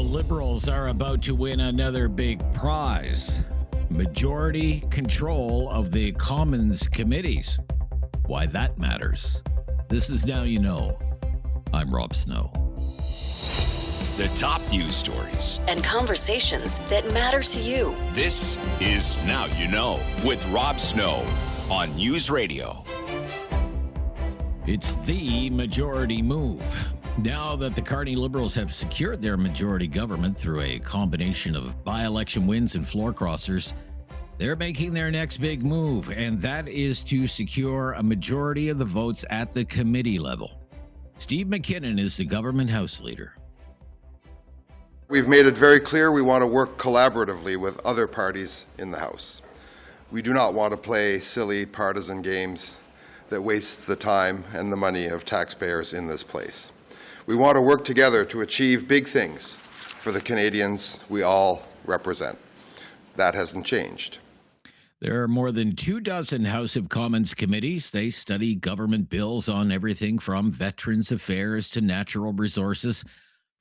Liberals are about to win another big prize. Majority control of the Commons committees. Why that matters. This is Now You Know. I'm Rob Snow. The top news stories and conversations that matter to you. This is Now You Know with Rob Snow on News Radio. It's the majority move. Now that the Carney Liberals have secured their majority government through a combination of by-election wins and floor crossers, they're making their next big move, and that is to secure a majority of the votes at the committee level. Steve McKinnon is the government House Leader. We've made it very clear we want to work collaboratively with other parties in the House. We do not want to play silly partisan games that wastes the time and the money of taxpayers in this place. We want to work together to achieve big things for the Canadians we all represent. That hasn't changed. There are more than 24 House of Commons committees. They study government bills on everything from Veterans Affairs to natural resources,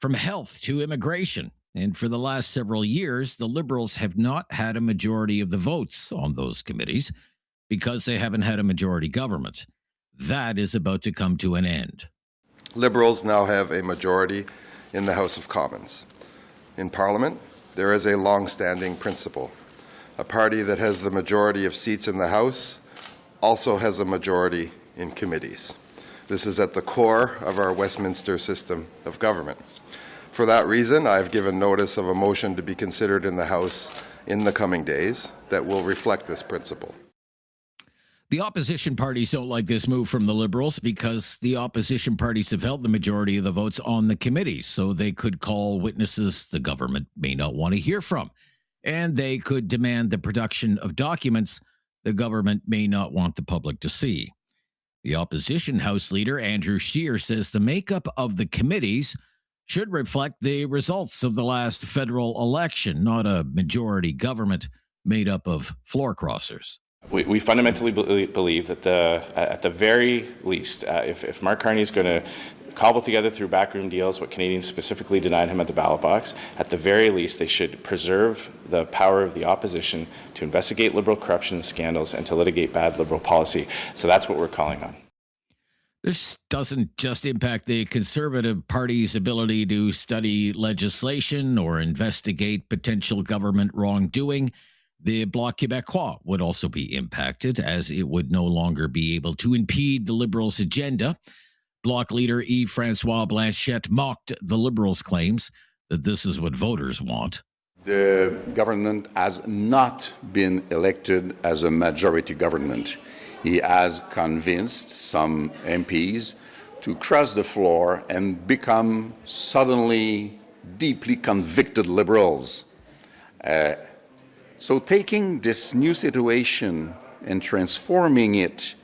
from health to immigration. And for the last several years, the Liberals have not had a majority of the votes on those committees because they haven't had a majority government. That is about to come to an end. Liberals now have a majority in the House of Commons. In Parliament, there is a long-standing principle. A party that has the majority of seats in the House also has a majority in committees. This is at the core of our Westminster system of government. For that reason, I've given notice of a motion to be considered in the House in the coming days that will reflect this principle. The opposition parties don't like this move from the Liberals because the opposition parties have held the majority of the votes on the committees, so they could call witnesses the government may not want to hear from, and they could demand the production of documents the government may not want the public to see. The opposition House Leader, Andrew Scheer, says the makeup of the committees should reflect the results of the last federal election, not a majority government made up of floor crossers. We fundamentally believe that at the very least, if Mark Carney is going to cobble together through backroom deals what Canadians specifically denied him at the ballot box, at the very least they should preserve the power of the opposition to investigate Liberal corruption scandals and to litigate bad Liberal policy. So that's what we're calling on. This doesn't just impact the Conservative Party's ability to study legislation or investigate potential government wrongdoing. The Bloc Québécois would also be impacted, as it would no longer be able to impede the Liberals' agenda. Bloc leader Yves-François Blanchet mocked the Liberals' claims that this is what voters want. The government has not been elected as a majority government. He has convinced some MPs to cross the floor and become suddenly deeply convicted Liberals. So taking this new situation and transforming it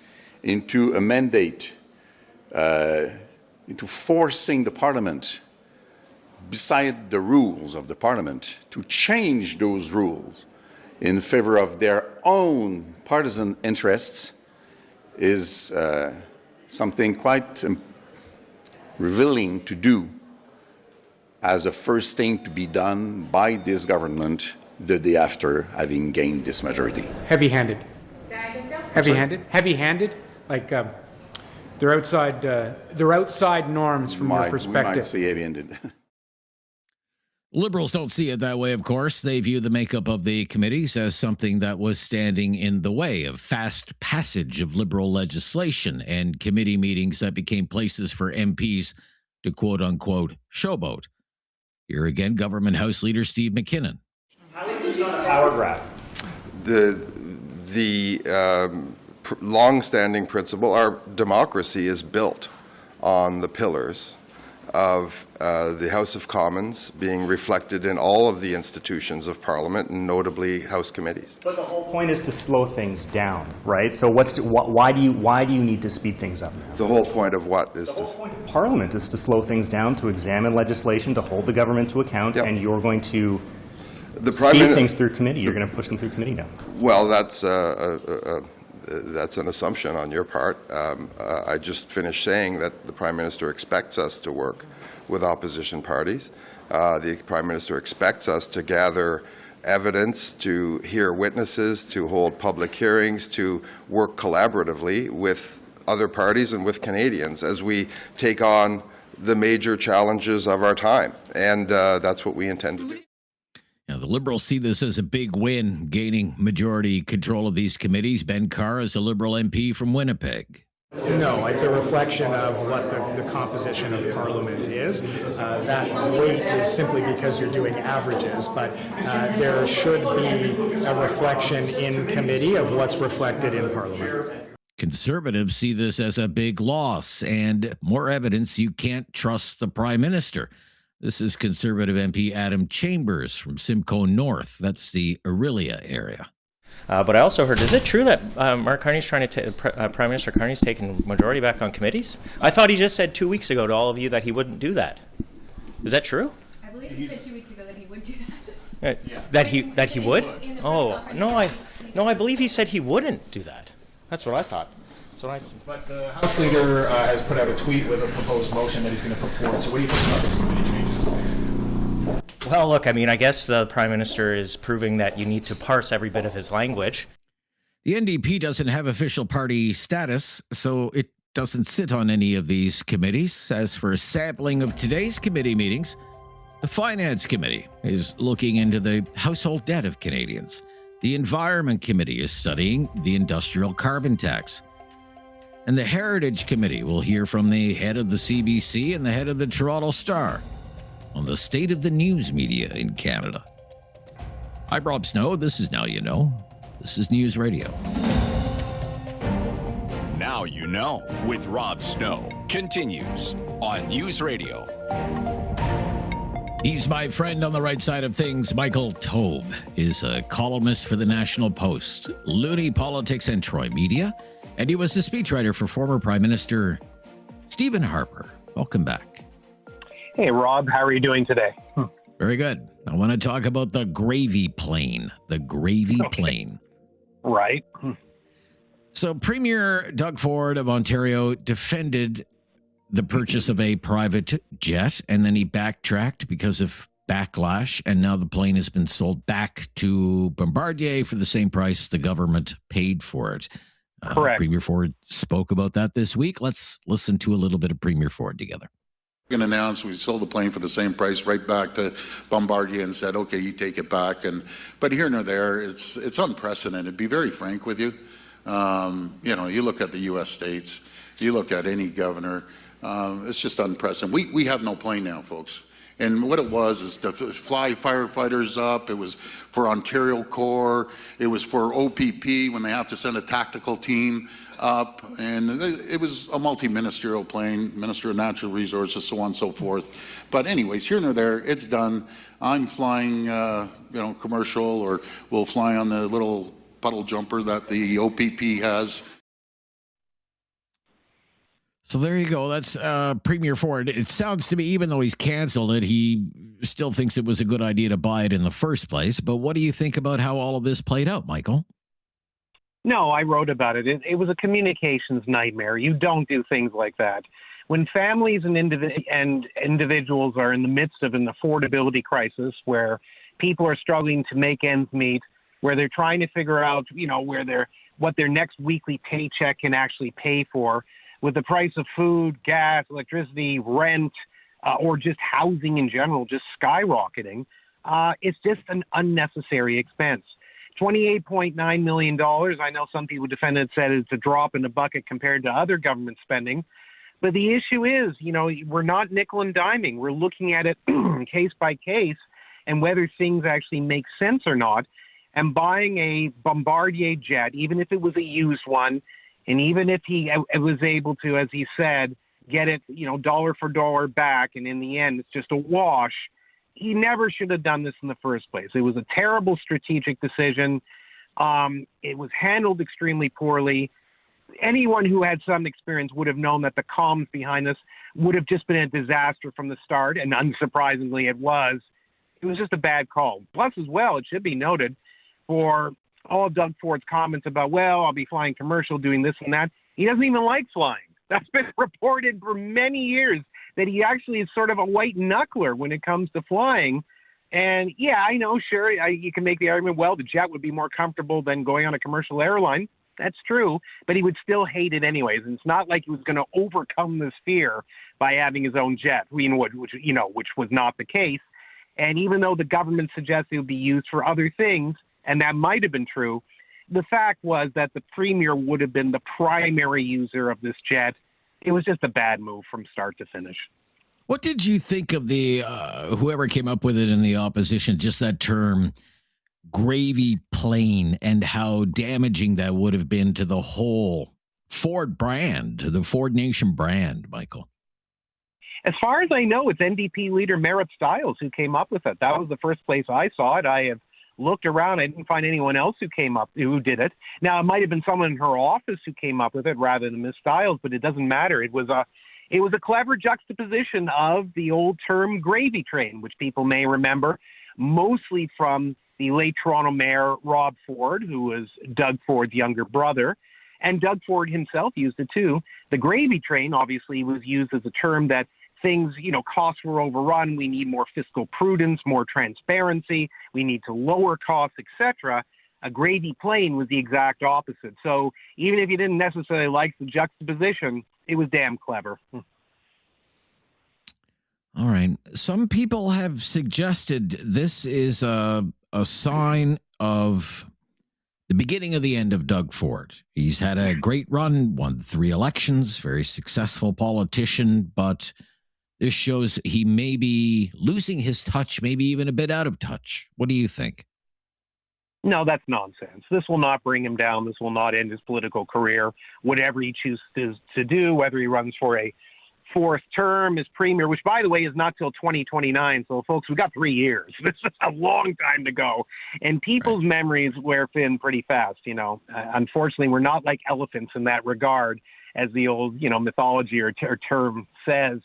into a mandate, into forcing the Parliament, beside the rules of the Parliament, to change those rules in favor of their own partisan interests is something quite revealing to do as a first thing to be done by this government the day after having gained this majority. Heavy-handed. Heavy-handed? Like they're outside norms from your perspective. We might say heavy-handed. Liberals don't see it that way, of course. They view the makeup of the committees as something that was standing in the way of fast passage of Liberal legislation and committee meetings that became places for MPs to quote-unquote showboat. Here again, Government House Leader Steve McKinnon. How is this not a power grab? The long-standing principle, our democracy is built on the pillars of the House of Commons being reflected in all of the institutions of Parliament, and notably House committees. But the whole point is to slow things down, right? So why do you need to speed things up? The whole point of what is the whole point of Parliament is to slow things down, to examine legislation, to hold the government to account, yep. And you're going to speed things through committee. You're going to push them through committee now. Well, that's that's an assumption on your part. I just finished saying that the Prime Minister expects us to work with opposition parties. The Prime Minister expects us to gather evidence, to hear witnesses, to hold public hearings, to work collaboratively with other parties and with Canadians as we take on the major challenges of our time. And that's what we intend to do. Now, the Liberals see this as a big win, gaining majority control of these committees. Ben Carr is a Liberal MP from Winnipeg. No, it's a reflection of what the composition of Parliament is. That weight is simply because you're doing averages, but there should be a reflection in committee of what's reflected in Parliament. Conservatives see this as a big loss and more evidence you can't trust the Prime Minister. This is Conservative MP Adam Chambers from Simcoe North. That's the Orillia area. But I also heard, is it true that Mark Carney's trying to Prime Minister Carney's taking majority back on committees? I thought he just said 2 weeks ago to all of you that he wouldn't do that. Is that true? I believe he said 2 weeks ago that he would do that. That he would? Oh, no, I believe he said he wouldn't do that. That's what I thought. But the House Leader has put out a tweet with a proposed motion that he's going to put forward. So what do you think about these committee changes? Well, look, I mean, I guess the Prime Minister is proving that you need to parse every bit of his language. The NDP doesn't have official party status, so it doesn't sit on any of these committees. As for a sampling of today's committee meetings, the Finance Committee is looking into the household debt of Canadians. The Environment Committee is studying the industrial carbon tax. And the Heritage Committee will hear from the head of the CBC and the head of the Toronto Star on the state of the news media in Canada. I'm Rob Snow. This is Now You Know. This is News Radio. Now You Know with Rob Snow continues on News Radio. He's my friend on the right side of things. Michael Taube is a columnist for the National Post, Loonie Politics and Troy Media, and he was the speechwriter for former Prime Minister Stephen Harper. Welcome back. Hey, Rob. How are you doing today? Very good. I want to talk about the gravy plane. The gravy plane. Right. So Premier Doug Ford of Ontario defended the purchase of a private jet, and then he backtracked because of backlash, and now the plane has been sold back to Bombardier for the same price the government paid for it. Correct. Premier Ford spoke about that this week. Let's listen to a little bit of Premier Ford together. We can announce we sold the plane for the same price right back to Bombardier and said, okay, you take it back. But here nor there, it's unprecedented. Be very frank with you. You look at the U.S. states, you look at any governor, it's just unprecedented. We have no plane now, folks. And what it was is to fly firefighters up. It was for Ontario Corps. It was for OPP when they have to send a tactical team up. And it was a multi-ministerial plane, Minister of Natural Resources, so on and so forth. But anyways, here nor there, it's done. I'm flying, commercial, or we'll fly on the little puddle jumper that the OPP has. So there you go. That's Premier Ford. It sounds to me, even though he's canceled it, he still thinks it was a good idea to buy it in the first place. But what do you think about how all of this played out, Michael? No, I wrote about it. It was a communications nightmare. You don't do things like that. When families and individuals are in the midst of an affordability crisis where people are struggling to make ends meet, where they're trying to figure out, what their next weekly paycheck can actually pay for, with the price of food, gas, electricity, rent, or just housing in general just skyrocketing, it's just an unnecessary expense. $28.9 million, I know some people defended said it's a drop in the bucket compared to other government spending. But the issue is, we're not nickel and diming. We're looking at it case by case and whether things actually make sense or not. And buying a Bombardier jet, even if it was a used one, and even if he was able to, as he said, get it, dollar for dollar back, and in the end it's just a wash, he never should have done this in the first place. It was a terrible strategic decision. It was handled extremely poorly. Anyone who had some experience would have known that the comms behind this would have just been a disaster from the start, and unsurprisingly it was. It was just a bad call. Plus, as well, it should be noted, for all of Doug Ford's comments about, well, I'll be flying commercial, doing this and that. He doesn't even like flying. That's been reported for many years, that he actually is sort of a white knuckler when it comes to flying. And yeah, I know, sure, you can make the argument, well, the jet would be more comfortable than going on a commercial airline. That's true, but he would still hate it anyways. And it's not like he was going to overcome this fear by having his own jet, which was not the case. And even though the government suggests it would be used for other things, and that might have been true, the fact was that the premier would have been the primary user of this jet. It was just a bad move from start to finish. What did you think of the whoever came up with it in the opposition, just that term gravy plane, and how damaging that would have been to the whole Ford brand, to the Ford Nation brand, Michael? As far as I know, it's NDP leader Merritt Stiles who came up with it. That was the first place I saw it. I have looked around. I didn't find anyone else who did it. Now, it might have been someone in her office who came up with it rather than Ms. Stiles, but it doesn't matter. It was a clever juxtaposition of the old term gravy train, which people may remember mostly from the late Toronto mayor, Rob Ford, who was Doug Ford's younger brother. And Doug Ford himself used it too. The gravy train obviously was used as a term that things, costs were overrun. We need more fiscal prudence, more transparency. We need to lower costs, etc. A gravy plane was the exact opposite. So even if you didn't necessarily like the juxtaposition, it was damn clever. All right. Some people have suggested this is a sign of the beginning of the end of Doug Ford. He's had a great run, won 3 elections, very successful politician, but this shows he may be losing his touch, maybe even a bit out of touch. What do you think? No, that's nonsense. This will not bring him down. This will not end his political career. Whatever he chooses to do, whether he runs for a 4th term as premier, which, by the way, is not till 2029. So, folks, we've got 3 years. This is a long time to go. And people's memories wear thin pretty fast, Unfortunately, we're not like elephants in that regard, as the old, mythology or term says.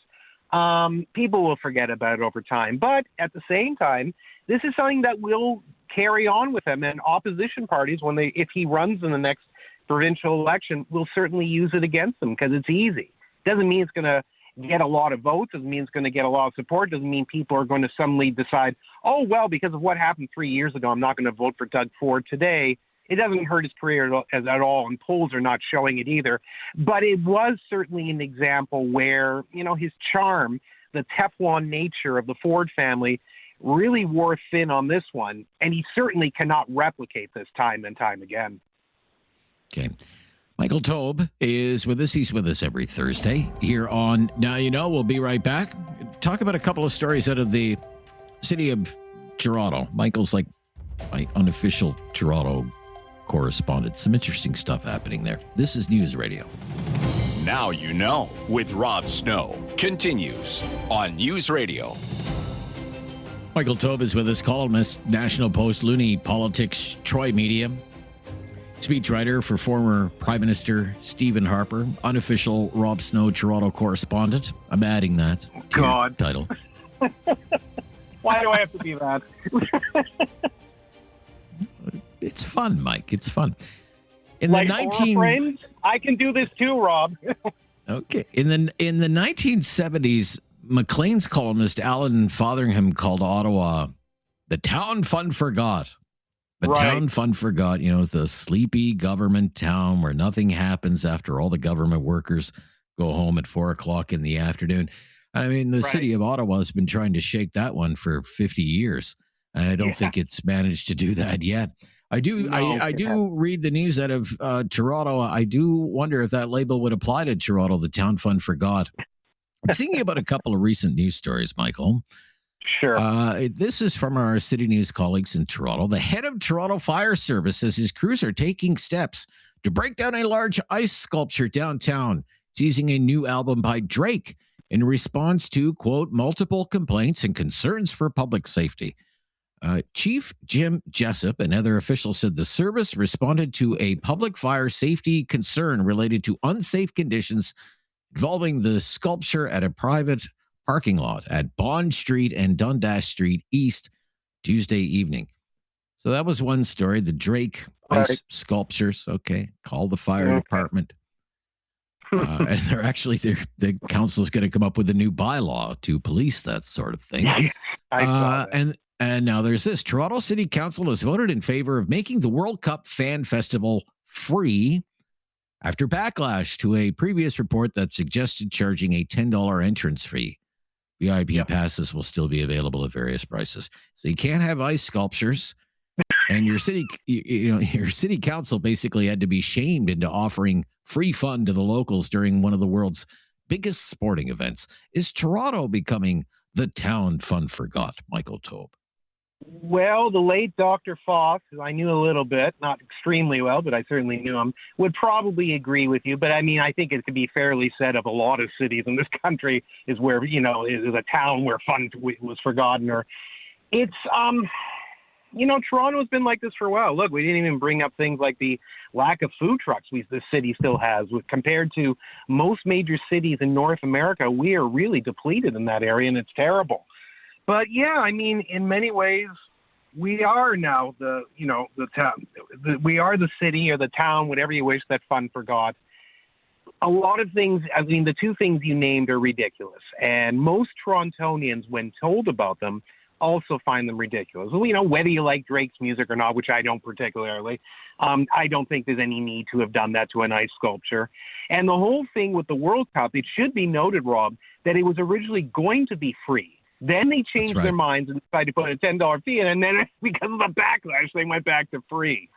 People will forget about it over time. But at the same time, this is something that will carry on with him. And opposition parties, if he runs in the next provincial election, will certainly use it against him because it's easy. Doesn't mean it's going to get a lot of votes. Doesn't mean it's going to get a lot of support. Doesn't mean people are going to suddenly decide, oh, well, because of what happened 3 years ago, I'm not going to vote for Doug Ford today. It doesn't hurt his career at all, and polls are not showing it either. But it was certainly an example where, his charm, the Teflon nature of the Ford family really wore thin on this one, and he certainly cannot replicate this time and time again. Okay. Michael Taube is with us. He's with us every Thursday here on Now You Know. We'll be right back. Talk about a couple of stories out of the city of Toronto. Michael's like my unofficial Toronto correspondent. Some interesting stuff happening there. This is News Radio. Now You Know with Rob Snow continues on News Radio. Michael Taube is with us, columnist, National Post, Loonie, Politics, Troy Media, speechwriter for former Prime Minister Stephen Harper, unofficial Rob Snow Toronto correspondent. I'm adding that to your title. Why do I have to be that? It's fun, Mike. It's fun. In like the frames, I can do this too, Rob. Okay. In the 1970s, Maclean's columnist Alan Fotheringham called Ottawa the town fun forgot. The town fun forgot, the sleepy government town where nothing happens after all the government workers go home at 4:00 in the afternoon. I mean, the city of Ottawa has been trying to shake that one for 50 years. And I don't think it's managed to do that yet. I do read the news out of Toronto. I do wonder if that label would apply to Toronto, the town fun forgot. I'm thinking about a couple of recent news stories, Michael. Sure. This is from our City News colleagues in Toronto. The head of Toronto Fire Service says his crews are taking steps to break down a large ice sculpture downtown, seizing a new album by Drake in response to, quote, multiple complaints and concerns for public safety. Chief Jim Jessup and other officials said the service responded to a public fire safety concern related to unsafe conditions involving the sculpture at a private parking lot at Bond Street and Dundas Street East Tuesday evening. So that was one story. The Drake Ice sculptures. Okay. Call the fire department. And the council is going to come up with a new bylaw to police that sort of thing. I saw that. And now there's this. Toronto City Council has voted in favor of making the World Cup Fan Festival free after backlash to a previous report that suggested charging a $10 entrance fee. VIP passes will still be available at various prices. So you can't have ice sculptures. And your city, your city council basically had to be shamed into offering free fun to the locals during one of the world's biggest sporting events. Is Toronto becoming the town fun forgot, Michael Taube? Well, the late Dr. Foss, who I knew a little bit, not extremely well, but I certainly knew him, would probably agree with you. But I mean, I think it could be fairly said of a lot of cities in this country is where, is a town where fun was forgotten. Or it's, Toronto has been like this for a while. Look, we didn't even bring up things like the lack of food trucks the city still has. Compared to most major cities in North America, we are really depleted in that area, and it's terrible. But yeah, I mean, in many ways, we are now the town. We are the city or the town, whatever you wish, that fun forgot. A lot of things, I mean, the two things you named are ridiculous. And most Torontonians, when told about them, also find them ridiculous. Whether you like Drake's music or not, which I don't particularly, I don't think there's any need to have done that to an ice sculpture. And the whole thing with the World Cup, it should be noted, Rob, that it was originally going to be free. Then they changed their minds and decided to put a $10 fee in, and then because of the backlash, they went back to free.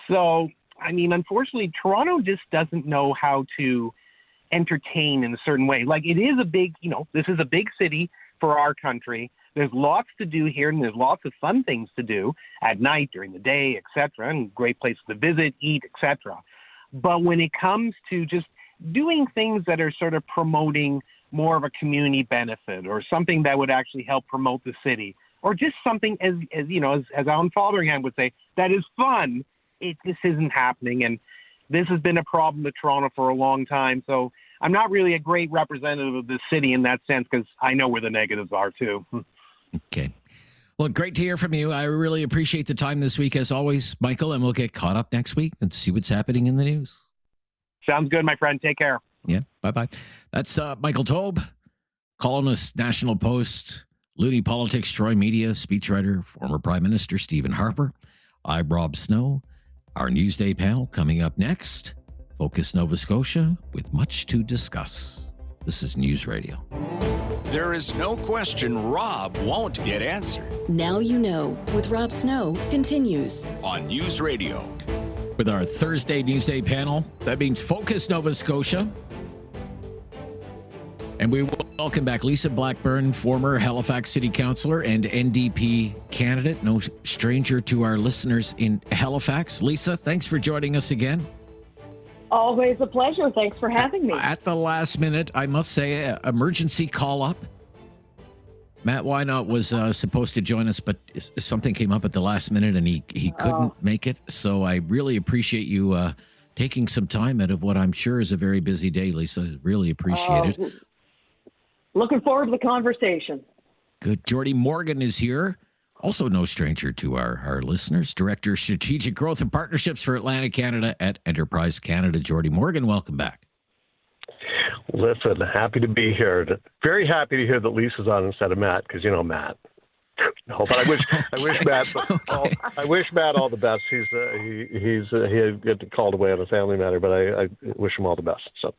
So, I mean, unfortunately, Toronto just doesn't know how to entertain in a certain way. Like, it is a big, this is a big city for our country. There's lots to do here, and there's lots of fun things to do at night, during the day, etc., and great places to visit, eat, etc. But when it comes to just doing things that are sort of promoting more of a community benefit or something that would actually help promote the city, or just something as Alan Fotheringham would say, that is fun, this isn't happening. And this has been a problem with Toronto for a long time. So I'm not really a great representative of the city in that sense, because I know where the negatives are too. Okay. Well, great to hear from you. I really appreciate the time this week, as always, Michael, and we'll get caught up next week and see what's happening in the news. Sounds good, my friend. Take care. Yeah, bye-bye. That's Michael Taube, columnist, National Post, Loonie Politics, Troy Media, speechwriter, former Prime Minister Stephen Harper. I'm Rob Snow. Our Newsday panel coming up next. Focus Nova Scotia with much to discuss. This is News Radio. There is no question Rob won't get answered. Now You Know with Rob Snow continues on News Radio. With our Thursday Newsday panel, that means Focus Nova Scotia. And we welcome back Lisa Blackburn, former Halifax City Councillor and NDP candidate, no stranger to our listeners in Halifax. Lisa, thanks for joining us again. Always a pleasure. Thanks for having me. At the last minute, I must say, emergency call up. Matt Wynot was supposed to join us, but something came up at the last minute and he couldn't make it. So I really appreciate you taking some time out of what I'm sure is a very busy day, Lisa. Really appreciate it. Looking forward to the conversation. Good. Jordi Morgan is here. Also no stranger to our listeners. Director of Strategic Growth and Partnerships for Atlantic Canada at Enterprise Canada. Jordi Morgan, welcome back. Listen, happy to be here. Very happy to hear that Lisa's on instead of Matt, because you know Matt. No, but I wish Matt. I wish Matt all the best. He had called away on a family matter, but I wish him all the best. So.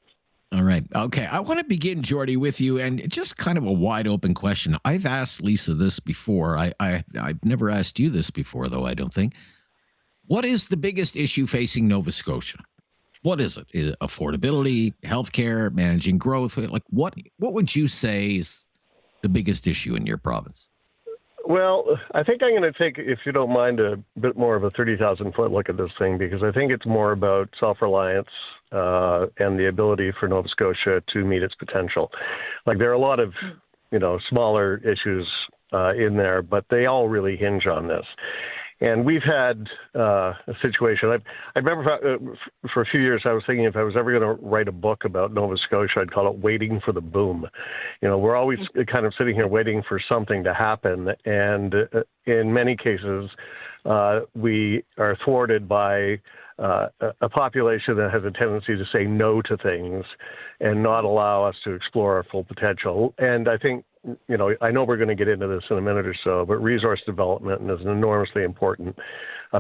All right. Okay. I want to begin, Jordi, with you, and just kind of a wide open question. I've asked Lisa this before. I've never asked you this before, though, I don't think. What is the biggest issue facing Nova Scotia? What is it? Is it affordability, healthcare, managing growth? Like what would you say is the biggest issue in your province? Well, I think I'm going to take, if you don't mind, a bit more of a 30,000-foot look at this thing, because I think it's more about self-reliance and the ability for Nova Scotia to meet its potential. Like, there are a lot of, smaller issues in there, but they all really hinge on this. And we've had a situation. I remember for a few years I was thinking if I was ever going to write a book about Nova Scotia, I'd call it "Waiting for the Boom." We're always kind of sitting here waiting for something to happen, and in many cases, we are thwarted by a population that has a tendency to say no to things and not allow us to explore our full potential. And I think, I know we're going to get into this in a minute or so, but resource development is an enormously important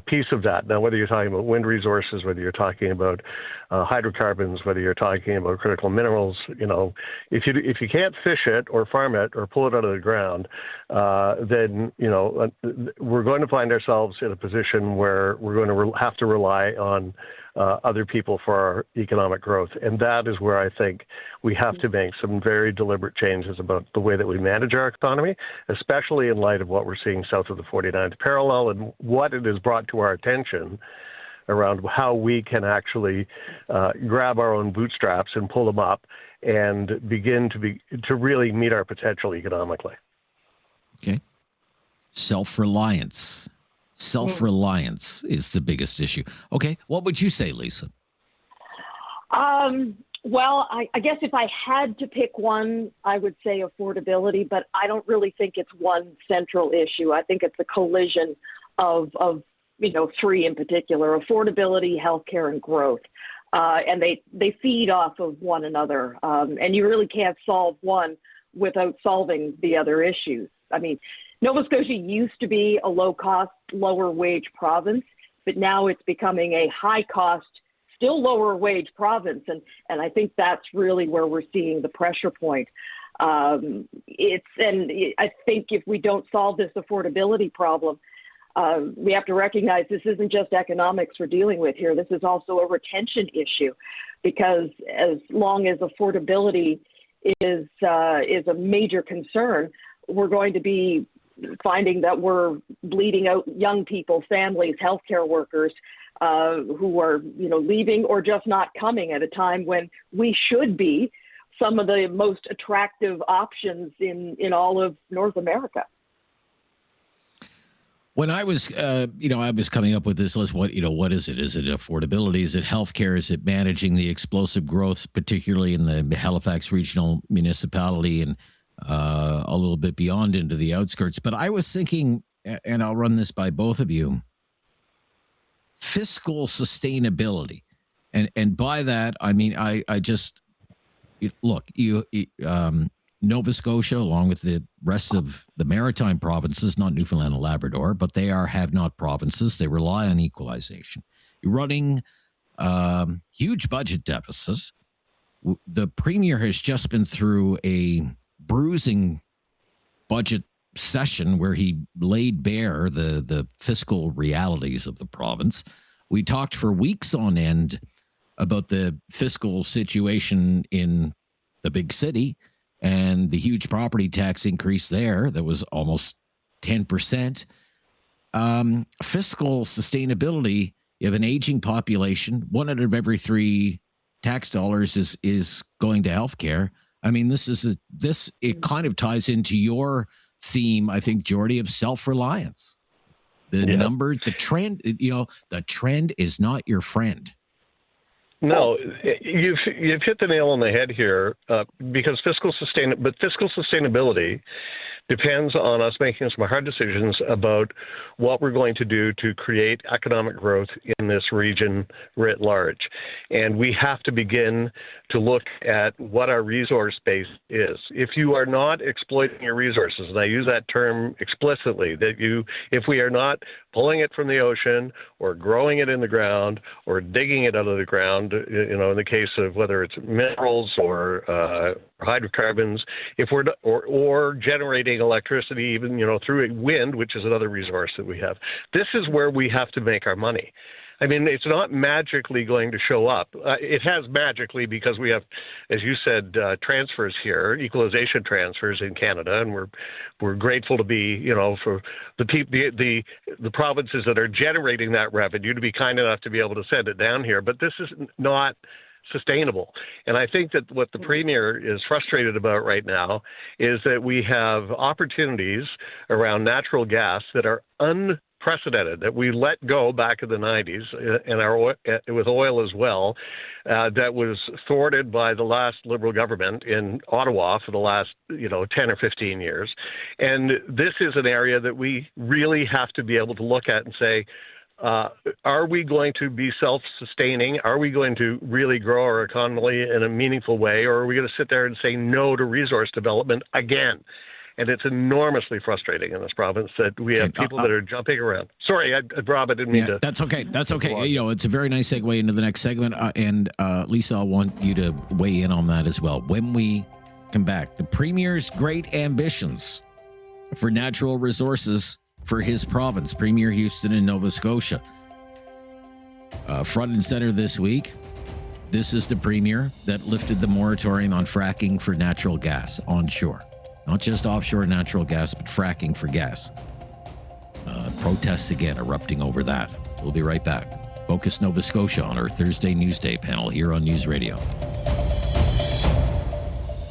piece of that. Now, whether you're talking about wind resources, whether you're talking about hydrocarbons, whether you're talking about critical minerals, if you can't fish it or farm it or pull it out of the ground, then we're going to find ourselves in a position where we're going to have to rely on other people for our economic growth. And that is where I think we have to make some very deliberate changes about the way that we manage our economy, especially in light of what we're seeing south of the 49th parallel and what it has brought to our attention around how we can actually grab our own bootstraps and pull them up and begin to really meet our potential economically. Okay. Self-reliance. Self-reliance is the biggest issue. Okay, what would you say, Lisa? Well, I guess if I had to pick one, I would say affordability, but I don't really think it's one central issue. I think it's a collision of three in particular: affordability, healthcare, and growth. And they feed off of one another. And you really can't solve one without solving the other issues. I mean, Nova Scotia used to be a low-cost, lower-wage province, but now it's becoming a high-cost, still lower-wage province, and I think that's really where we're seeing the pressure point. I think if we don't solve this affordability problem, we have to recognize this isn't just economics we're dealing with here. This is also a retention issue, because as long as affordability is a major concern, we're going to be finding that we're bleeding out young people, families, healthcare workers who are, leaving or just not coming at a time when we should be some of the most attractive options in all of North America. When I was, I was coming up with this list. What is it? Is it affordability? Is it healthcare? Is it managing the explosive growth, particularly in the Halifax regional municipality and a little bit beyond into the outskirts? But I was thinking, and I'll run this by both of you, fiscal sustainability. And by that, I mean, I just, look, Nova Scotia, along with the rest of the maritime provinces, not Newfoundland and Labrador, but they are have-not provinces. They rely on equalization. You're running huge budget deficits. The premier has just been through a bruising budget session where he laid bare the fiscal realities of the province. We talked for weeks on end about the fiscal situation in the big city and the huge property tax increase there that was almost 10%. Fiscal sustainability, you have an aging population. 1 out of every 3 tax dollars is going to healthcare. I mean, it kind of ties into your theme, I think, Jordi, of self-reliance. The trend, the trend is not your friend. No, you've hit the nail on the head here, because fiscal sustainability depends on us making some hard decisions about what we're going to do to create economic growth in this region writ large. And we have to begin to look at what our resource base is. If you are not exploiting your resources, and I use that term explicitly, if we are not pulling it from the ocean or growing it in the ground or digging it out of the ground, in the case of whether it's minerals or hydrocarbons, if we're or generating electricity even through wind, which is another resource that we have. This is where we have to make our money. I mean, it's not magically going to show up. It has magically because we have, as you said, transfers here, equalization transfers in Canada, and we're grateful to be, for the provinces that are generating that revenue to be kind enough to be able to send it down here. But this is not sustainable. And I think that what the Premier is frustrated about right now is that we have opportunities around natural gas that are unprecedented that we let go back in the 90s and with oil as well, that was thwarted by the last Liberal government in Ottawa for the last 10 or 15 years. And this is an area that we really have to be able to look at and say, are we going to be self-sustaining? Are we going to really grow our economy in a meaningful way? Or are we going to sit there and say no to resource development again? And it's enormously frustrating in this province that we have people that are jumping around. Sorry, Rob, I didn't mean to. That's okay. That's okay. It's a very nice segue into the next segment. And Lisa, I want you to weigh in on that as well. When we come back, the Premier's great ambitions for natural resources for his province, Premier Houston in Nova Scotia. Front and center this week, this is the Premier that lifted the moratorium on fracking for natural gas onshore. Not just offshore natural gas, but fracking for gas. Protests again erupting over that. We'll be right back. Focus Nova Scotia on our Thursday Newsday panel here on News Radio.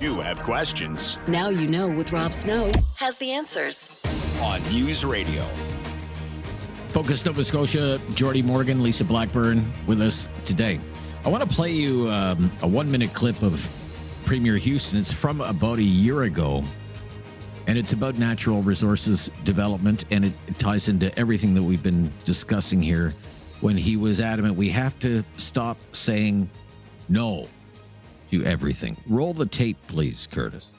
You have questions. Now You Know with Rob Snow has the answers. On News Radio. Focus Nova Scotia, Jordi Morgan, Lisa Blackburn with us today. I want to play you a 1-minute clip of Premier Houston. It's from about a year ago, and it's about natural resources development, and it ties into everything that we've been discussing here when he was adamant we have to stop saying no to everything. Roll the tape, please, Curtis.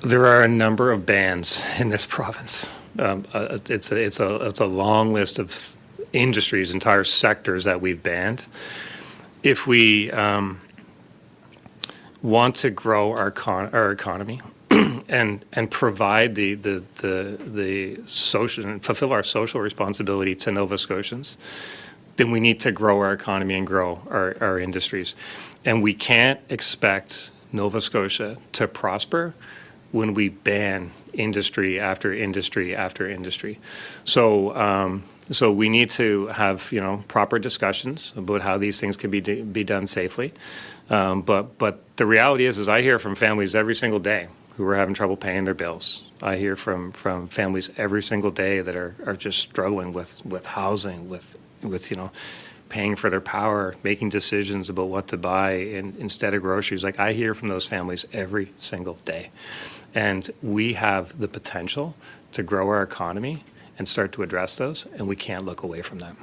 There are a number of bans in this province. It's a long list of industries, entire sectors that we've banned. If we want to grow our economy and provide the social and fulfill our social responsibility to Nova Scotians, then we need to grow our economy and grow our industries. And we can't expect Nova Scotia to prosper when we ban industry after industry after industry. So we need to have proper discussions about how these things can be done safely. But the reality is I hear from families every single day who are having trouble paying their bills. I hear from families every single day that are just struggling with housing, with paying for their power, making decisions about what to buy instead of groceries. Like, I hear from those families every single day. And we have the potential to grow our economy and start to address those, and we can't look away from them.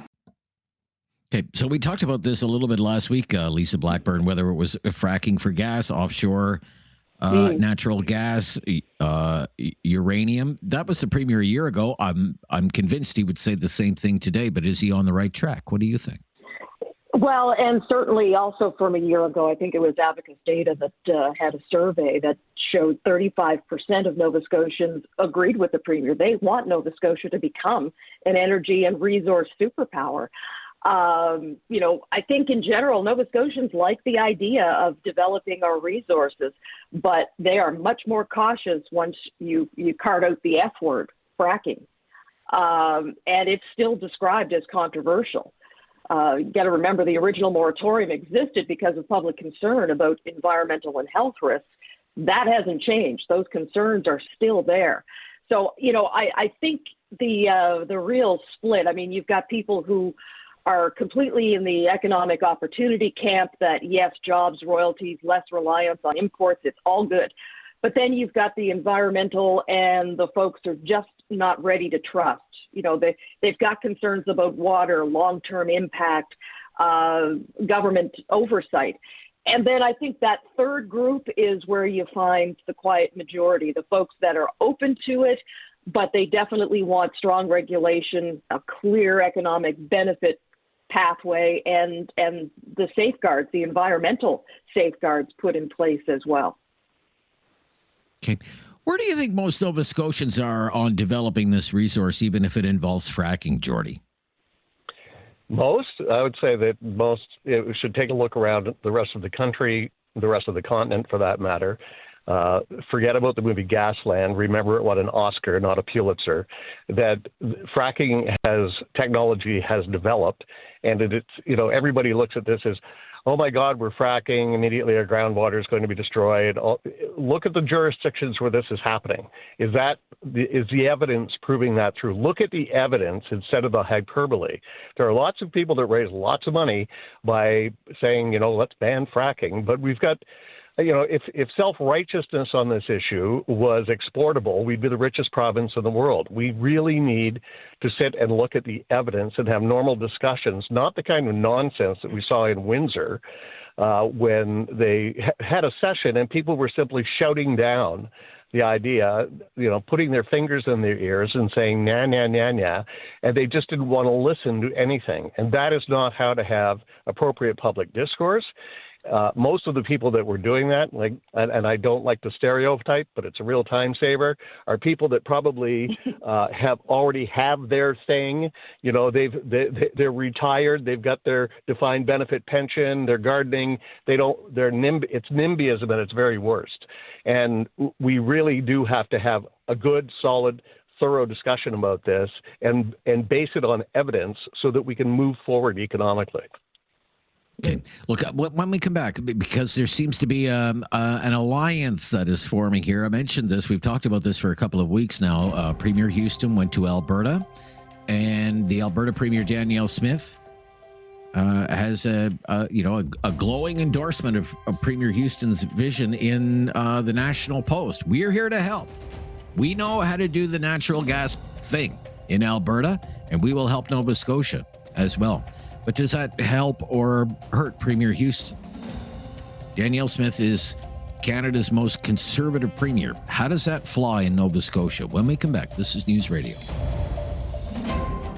Okay, so we talked about this a little bit last week, Lisa Blackburn, whether it was fracking for gas, offshore natural gas, uranium. That was the Premier a year ago. I'm convinced he would say the same thing today, but is he on the right track? What do you think? Well, and certainly also from a year ago, I think it was Abacus Data that had a survey that showed 35% of Nova Scotians agreed with the Premier. They want Nova Scotia to become an energy and resource superpower. I think in general, Nova Scotians like the idea of developing our resources, but they are much more cautious once you cart out the F word, fracking. And it's still described as controversial. You got to remember the original moratorium existed because of public concern about environmental and health risks. That hasn't changed. Those concerns are still there. So, I think the real split, you've got people who are completely in the economic opportunity camp that, yes, jobs, royalties, less reliance on imports, it's all good. But then you've got the environmental and the folks are just not ready to trust. They've got concerns about water, long-term impact, government oversight. And then I think that third group is where you find the quiet majority, the folks that are open to it, but they definitely want strong regulation, a clear economic benefit pathway, and the safeguards, the environmental safeguards put in place as well. Okay. Where do you think most Nova Scotians are on developing this resource, even if it involves fracking, Jordi? Most, I would say that most should take a look around the rest of the country, the rest of the continent for that matter. Forget about the movie Gasland. Remember it won an Oscar, not a Pulitzer. That fracking technology has developed, and it's everybody looks at this as, oh my God, we're fracking, immediately our groundwater is going to be destroyed. Look at the jurisdictions where this is happening. Is the evidence proving that true? Look at the evidence instead of the hyperbole. There are lots of people that raise lots of money by saying, let's ban fracking, but we've got, if self-righteousness on this issue was exportable, we'd be the richest province in the world. We really need to sit and look at the evidence and have normal discussions, not the kind of nonsense that we saw in Windsor when they had a session and people were simply shouting down the idea, putting their fingers in their ears and saying, nah, nah, nah, nah, and they just didn't want to listen to anything. And that is not how to have appropriate public discourse. Most of the people that were doing that, and I don't like to stereotype, but it's a real time saver, are people that probably have their thing. They're retired. They've got their defined benefit pension. They're gardening. It's NIMBYism at its very worst. And we really do have to have a good, solid, thorough discussion about this and base it on evidence so that we can move forward economically. Okay. Look, when we come back, because there seems to be an alliance that is forming here. I mentioned this. We've talked about this for a couple of weeks now. Premier Houston went to Alberta, and the Alberta Premier Danielle Smith has a glowing endorsement of Premier Houston's vision in the National Post. We're here to help. We know how to do the natural gas thing in Alberta, and we will help Nova Scotia as well. But does that help or hurt Premier Houston? Danielle Smith is Canada's most conservative premier. How does that fly in Nova Scotia? When we come back, this is News Radio.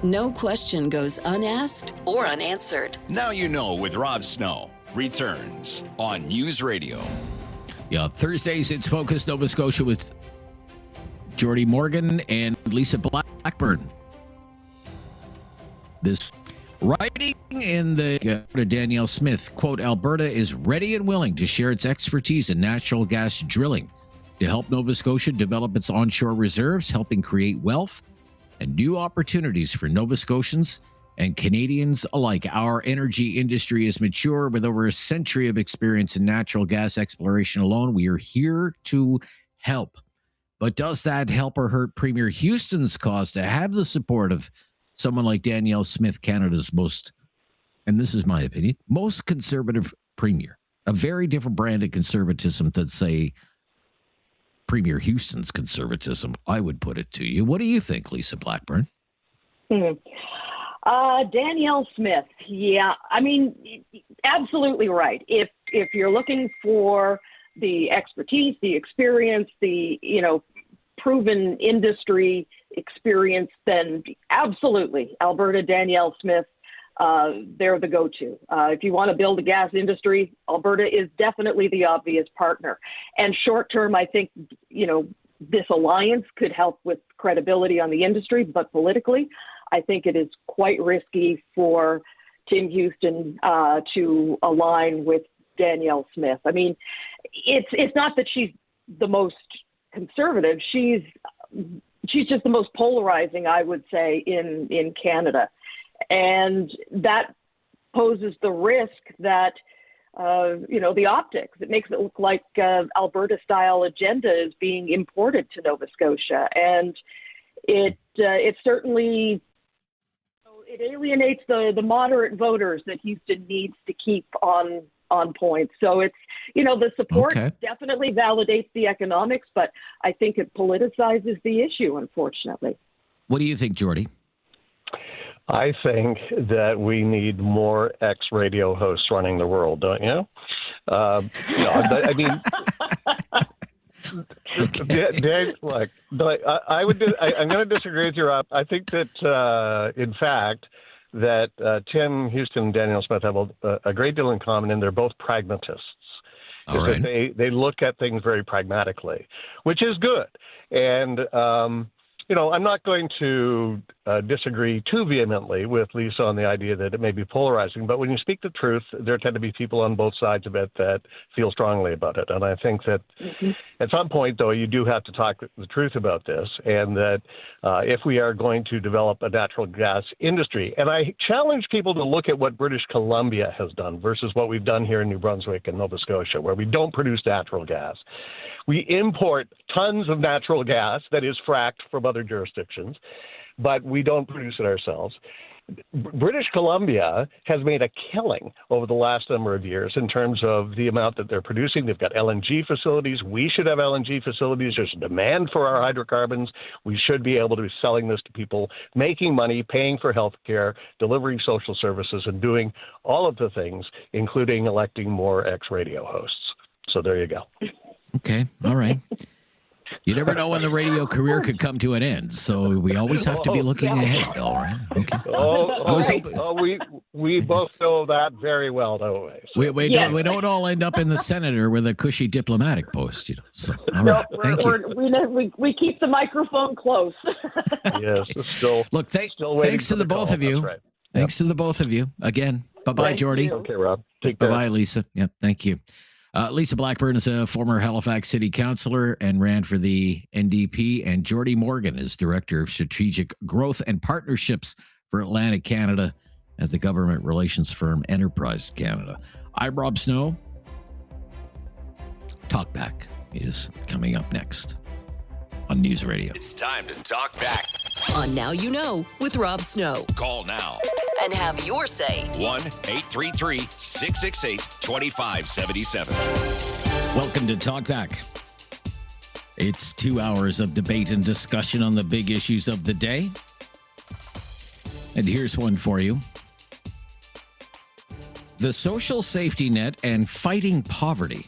No question goes unasked or unanswered. Now You Know with Rob Snow returns on News Radio. Yeah, Thursdays it's Focus Nova Scotia with Jordi Morgan and Lisa Blackburn. This writing in the Danielle Smith, quote, Alberta is ready and willing to share its expertise in natural gas drilling to help Nova Scotia develop its onshore reserves, helping create wealth and new opportunities for Nova Scotians and Canadians alike. Our energy industry is mature with over a century of experience in natural gas exploration alone. We are here to help. But does that help or hurt Premier Houston's cause to have the support of someone like Danielle Smith, Canada's most, and this is my opinion, most conservative premier? A very different brand of conservatism than, say, Premier Houston's conservatism, I would put it to you. What do you think, Lisa Blackburn? Danielle Smith, yeah, I mean, absolutely right. If you're looking for the expertise, the experience, the proven industry experience, then absolutely, Alberta, Danielle Smith, they're the go-to. If you want to build a gas industry, Alberta is definitely the obvious partner. And short-term, I think, this alliance could help with credibility on the industry, but politically, I think it is quite risky for Tim Houston to align with Danielle Smith. I mean, it's not that she's the most conservative. She's just the most polarizing, I would say, in Canada. And that poses the risk that, the optics, it makes it look like Alberta-style agenda is being imported to Nova Scotia. And it certainly, it alienates the moderate voters that Houston needs to keep on point. So it's, the support definitely validates the economics, but I think it politicizes the issue, unfortunately. What do you think, Jordi? I think that we need more ex-radio hosts running the world, don't you? I mean, Dave, look, I'm going to disagree with you, Rob. I think that, in fact, that Tim Houston and Danielle Smith have a great deal in common, and they're both pragmatists. All right. They look at things very pragmatically, which is good. And I'm not going to disagree too vehemently with Lisa on the idea that it may be polarizing, but when you speak the truth, there tend to be people on both sides of it that feel strongly about it. And I think that at some point, though, you do have to talk the truth about this, and that if we are going to develop a natural gas industry, and I challenge people to look at what British Columbia has done versus what we've done here in New Brunswick and Nova Scotia, where we don't produce natural gas. We import tons of natural gas that is fracked from other jurisdictions, but we don't produce it ourselves. British Columbia has made a killing over the last number of years in terms of the amount that they're producing. They've got LNG facilities. We should have LNG facilities. There's a demand for our hydrocarbons. We should be able to be selling this to people, making money, paying for health care, delivering social services, and doing all of the things, including electing more ex-radio hosts. So there you go. Okay. All right. You never know when the radio career could come to an end, so we always have to be looking ahead. All right. Okay. We both know that very well, don't we? So. We don't all end up in the Senate or with a cushy diplomatic post, So, all right. Thank you. We keep the microphone close. Yes. Look, thanks to the both of you. Right. Thanks to the both of you. Again, bye-bye, Jordi. Okay, Rob. Take care. Bye-bye, Lisa. Yep, thank you. Lisa Blackburn is a former Halifax city councillor and ran for the NDP, and Jordi Morgan is Director of Strategic Growth and Partnerships for Atlantic Canada at the government relations firm Enterprise Canada. I'm Rob Snow. Talkback is coming up next on News Radio. It's time to talk back. On Now You Know with Rob Snow. Call now and have your say. 1-833-668-2577. Welcome to Talkback. It's 2 hours of debate and discussion on the big issues of the day. And here's one for you. The social safety net and fighting poverty.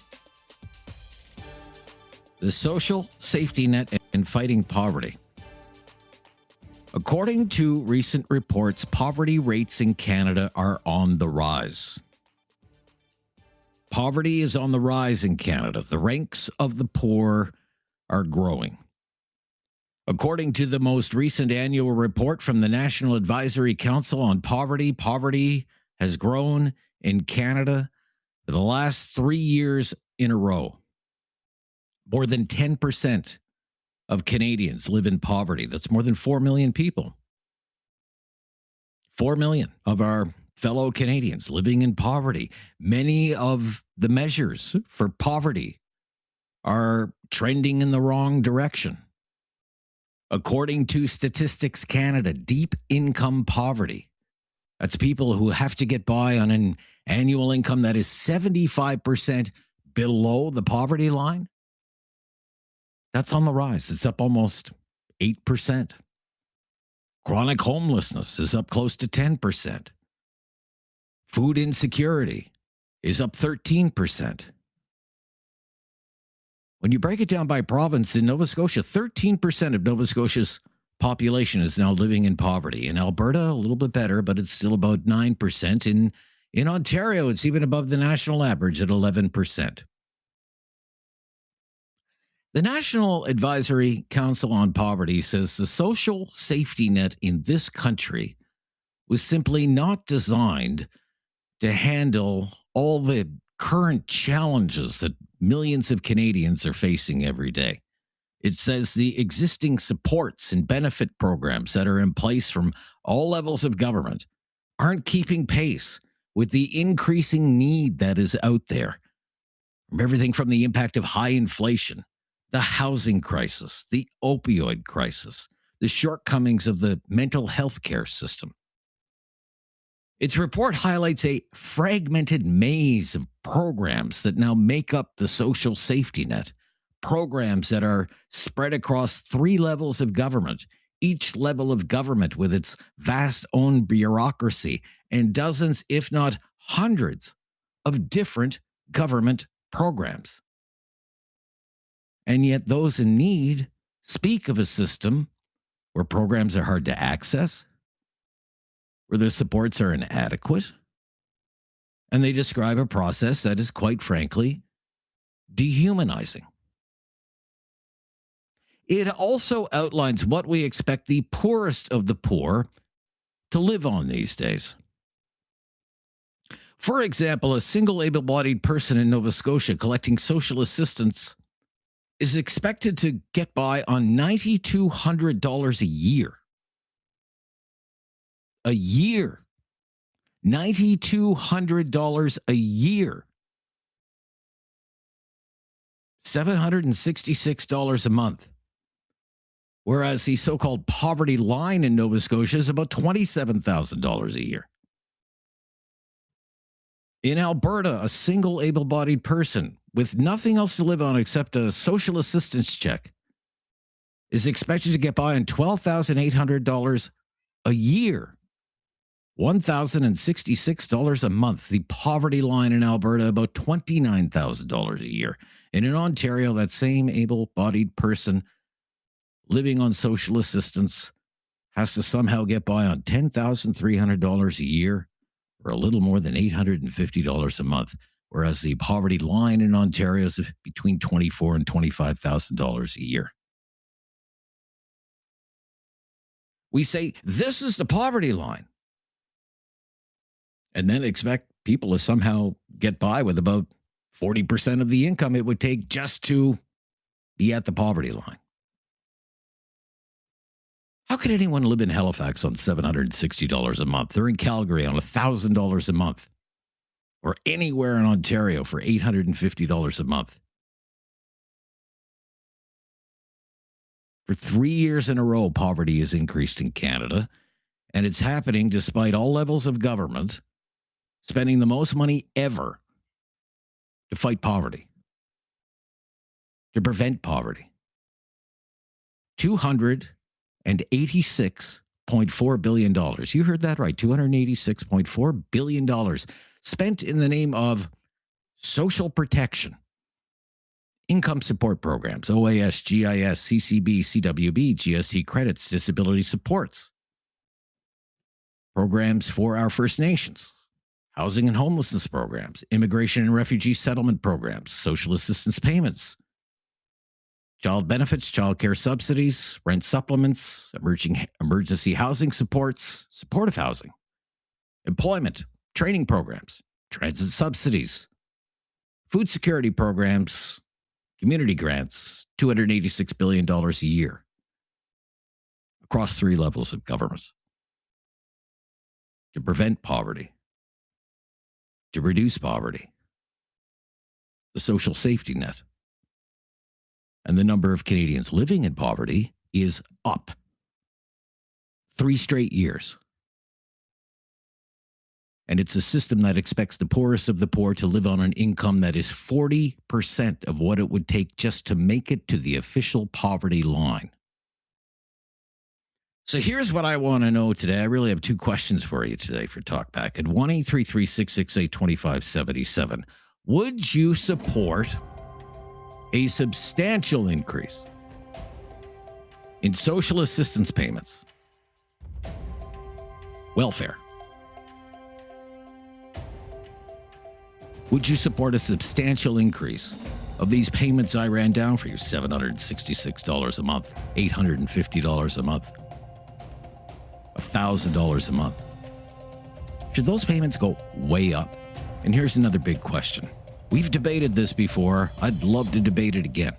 The social safety net and fighting poverty. According to recent reports, poverty rates in Canada are on the rise. Poverty is on the rise in Canada. The ranks of the poor are growing. According to the most recent annual report from the National Advisory Council on Poverty, poverty has grown in Canada for the last 3 years in a row. More than 10% of Canadians live in poverty. That's more than 4 million people. 4 million of our fellow Canadians living in poverty. Many of the measures for poverty are trending in the wrong direction. According to Statistics Canada, deep income poverty, that's people who have to get by on an annual income that is 75% below the poverty line. That's on the rise. It's up almost 8%. Chronic homelessness is up close to 10%. Food insecurity is up 13%. When you break it down by province, in Nova Scotia, 13% of Nova Scotia's population is now living in poverty. In Alberta, a little bit better, but it's still about 9%. In Ontario, it's even above the national average at 11%. The National Advisory Council on Poverty says the social safety net in this country was simply not designed to handle all the current challenges that millions of Canadians are facing every day. It says the existing supports and benefit programs that are in place from all levels of government aren't keeping pace with the increasing need that is out there. From everything from the impact of high inflation, the housing crisis, the opioid crisis, the shortcomings of the mental health care system. Its report highlights a fragmented maze of programs that now make up the social safety net, programs that are spread across 3 levels of government, each level of government with its vast own bureaucracy and dozens, if not hundreds, of different government programs. And yet those in need speak of a system where programs are hard to access, where the supports are inadequate, and they describe a process that is, quite frankly, dehumanizing. It also outlines what we expect the poorest of the poor to live on these days. For example, a single able-bodied person in Nova Scotia collecting social assistance is expected to get by on $9,200 a year. A year. $9,200 a year. $766 a month. Whereas the so-called poverty line in Nova Scotia is about $27,000 a year. In Alberta, a single able-bodied person with nothing else to live on except a social assistance check is expected to get by on $12,800 a year. $1,066 a month. The poverty line in Alberta, about $29,000 a year. And in Ontario, that same able-bodied person living on social assistance has to somehow get by on $10,300 a year, or a little more than $850 a month, whereas the poverty line in Ontario is between $24,000 and $25,000 a year. We say, this is the poverty line, and then expect people to somehow get by with about 40% of the income it would take just to be at the poverty line. How could anyone live in Halifax on $760 a month? Or in Calgary on $1,000 a month? Or anywhere in Ontario for $850 a month? For 3 years in a row, poverty has increased in Canada, and it's happening despite all levels of government spending the most money ever to fight poverty, to prevent poverty. $286.4 billion. You heard that right. $286.4 billion spent in the name of social protection, income support programs, OAS, GIS, CCB, CWB, GST credits, disability supports, programs for our First Nations, housing and homelessness programs, immigration and refugee settlement programs, social assistance payments, child benefits, child care subsidies, rent supplements, emergency housing supports, supportive housing, employment, training programs, transit subsidies, food security programs, community grants, $286 billion a year across 3 levels of government to prevent poverty, to reduce poverty, the social safety net. And the number of Canadians living in poverty is up 3 straight years. And it's a system that expects the poorest of the poor to live on an income that is 40% of what it would take just to make it to the official poverty line. So here's what I want to know today. I really have 2 questions for you today for Talkback at 1-833-668-2577. Would you support a substantial increase in social assistance payments, welfare? Would you support a substantial increase of these payments I ran down for you? $766 a month, $850 a month, $1,000 a month. Should those payments go way up? And here's another big question. We've debated this before. I'd love to debate it again.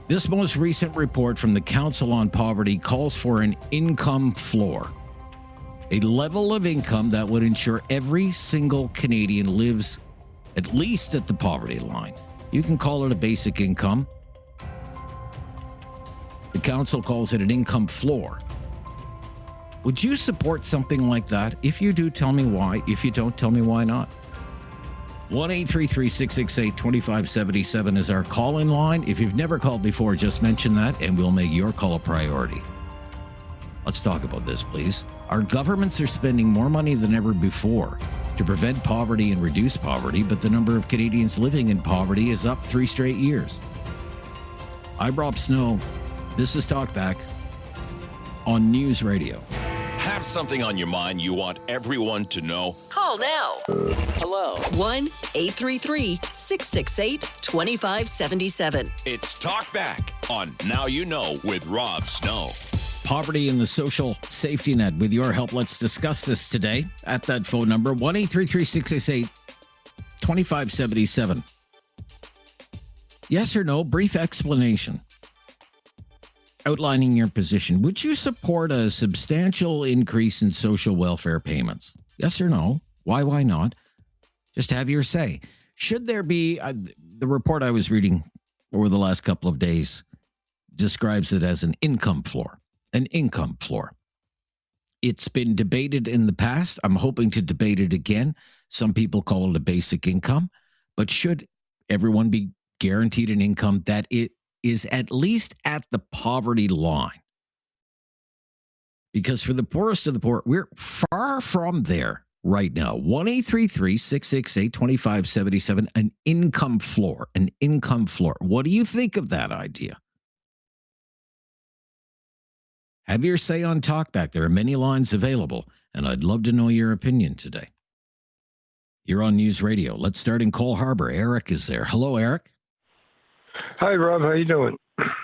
This most recent report from the Council on Poverty calls for an income floor, a level of income that would ensure every single Canadian lives at least at the poverty line. You can call it a basic income. The council calls it an income floor. Would you support something like that? If you do, tell me why. If you don't, tell me why not. 1-833-668-2577 is our call-in line. If you've never called before, just mention that and we'll make your call a priority. Let's talk about this, please. Our governments are spending more money than ever before to prevent poverty and reduce poverty, but the number of Canadians living in poverty is up 3 straight years. I'm Rob Snow. This is Talkback on News Radio. Have something on your mind you want everyone to know? Call now. Hello. 1-833-668-2577. It's Talkback on Now You Know with Rob Snow. Poverty and the social safety net. With your help, let's discuss this today at that phone number, 1-833-668-2577. Yes or no, brief explanation. Outlining your position. Would you support a substantial increase in social welfare payments? Yes or no? Why not? Just have your say. Should there be, the report I was reading over the last couple of days describes it as an income floor. An income floor. It's been debated in the past. I'm hoping to debate it again. Some people call it a basic income, but should everyone be guaranteed an income that it is at least at the poverty line? Because for the poorest of the poor, we're far from there right now. 1-833-668-2577, an income floor, an income floor. What do you think of that idea? Have your say on Talkback. There are many lines available, and I'd love to know your opinion today. You're on News Radio. Let's start in Cole Harbour. Eric is there. Hello, Eric. Hi, Rob. How you doing?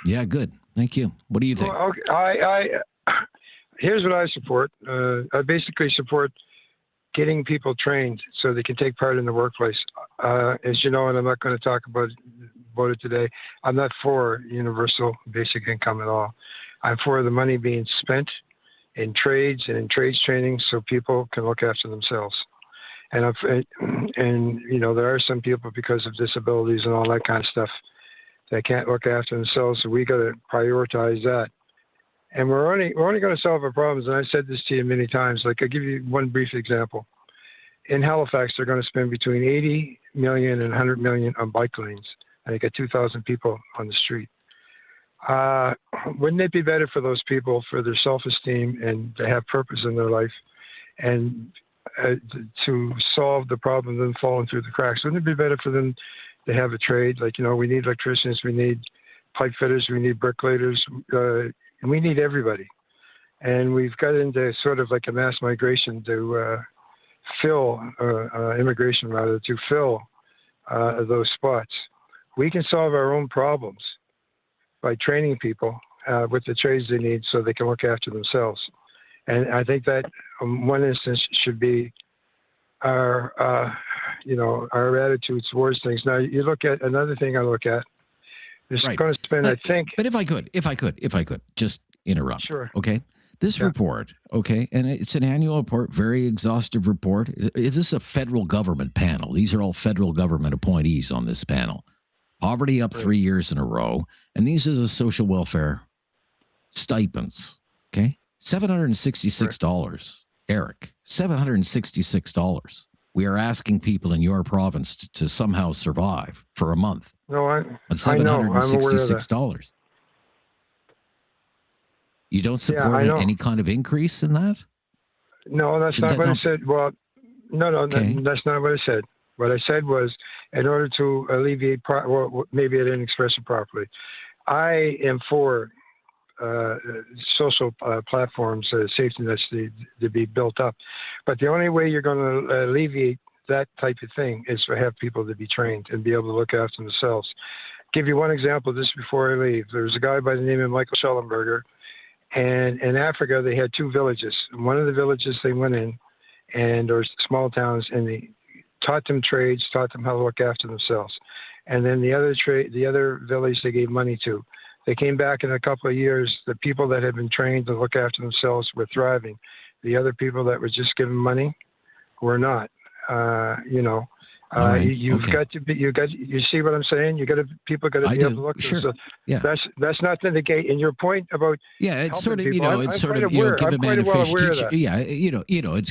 Yeah, good. Thank you. What do you think? Well, okay. Here's what I support. I basically support getting people trained so they can take part in the workplace. As you know, and I'm not going to talk about it today, I'm not for universal basic income at all. I'm for the money being spent in trades and in trades training so people can look after themselves. And there are some people because of disabilities and all that kind of stuff that can't look after themselves. So we got to prioritize that. And we're only going to solve our problems. And I said this to you many times. Like, I'll give you one brief example. In Halifax, they're going to spend between 80 million and 100 million on bike lanes. And they got 2,000 people on the street. Wouldn't it be better for those people, for their self-esteem and to have purpose in their life and to solve the problem of them falling through the cracks? Wouldn't it be better for them to have a trade? Like, we need electricians, we need pipe fitters, we need bricklayers, we need everybody. And we've got into sort of like a mass migration to immigration rather, to fill those spots. We can solve our own problems by training people with the trades they need so they can look after themselves. And I think that one instance should be our attitude towards things. Now, you look at another thing I look at. This is going to spend, I think. But if I could, just interrupt. Sure. Okay. This report, okay, and it's an annual report, very exhaustive report. This is a federal government panel. These are all federal government appointees on this panel. Poverty up 3 years in a row. And these are the social welfare stipends, okay? $766, Eric, $766. We are asking people in your province to somehow survive for a month. No, I know. I'm aware of $766. You don't support any kind of increase in that? No, that's not what I said. Well, no, that's not what I said. What I said was, in order to alleviate, maybe I didn't express it properly. I am for social platforms, safety nets to be built up. But the only way you're going to alleviate that type of thing is to have people to be trained and be able to look after themselves. Give you one example just before I leave. There was a guy by the name of Michael Schellenberger, and in Africa they had two villages. One of the villages they went in, and there were small towns, and they taught them trades, taught them how to look after themselves. And then the other village they gave money to. They came back in a couple of years. The people that had been trained to look after themselves were thriving. The other people that were just given money were not. You've got to be. You see what I'm saying? People got to be able to look. Sure. So yeah. That's not to negate. And your point about it's sort of people, give a man a fish. It's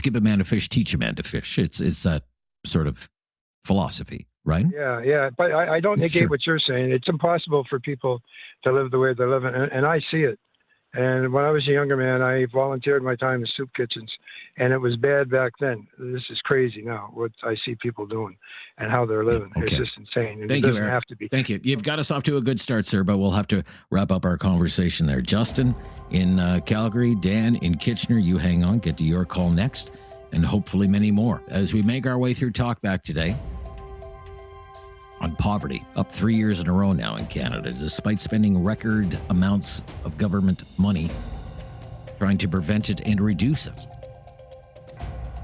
give a man a fish, teach a man to fish. It's that sort of philosophy, right? Yeah. But I don't negate what you're saying. It's impossible for people to live the way they live, and I see it. And when I was a younger man, I volunteered my time in soup kitchens, and it was bad back then. This is crazy now, what I see people doing and how they're living. Okay. It's just insane. And Thank it you, doesn't Eric. have to be. Thank you. You've got us off to a good start, sir, but we'll have to wrap up our conversation there. Justin in Calgary, Dan in Kitchener, you hang on, get to your call next, and hopefully many more as we make our way through Talkback today. On poverty, up 3 years in a row now in Canada, despite spending record amounts of government money trying to prevent it and reduce it.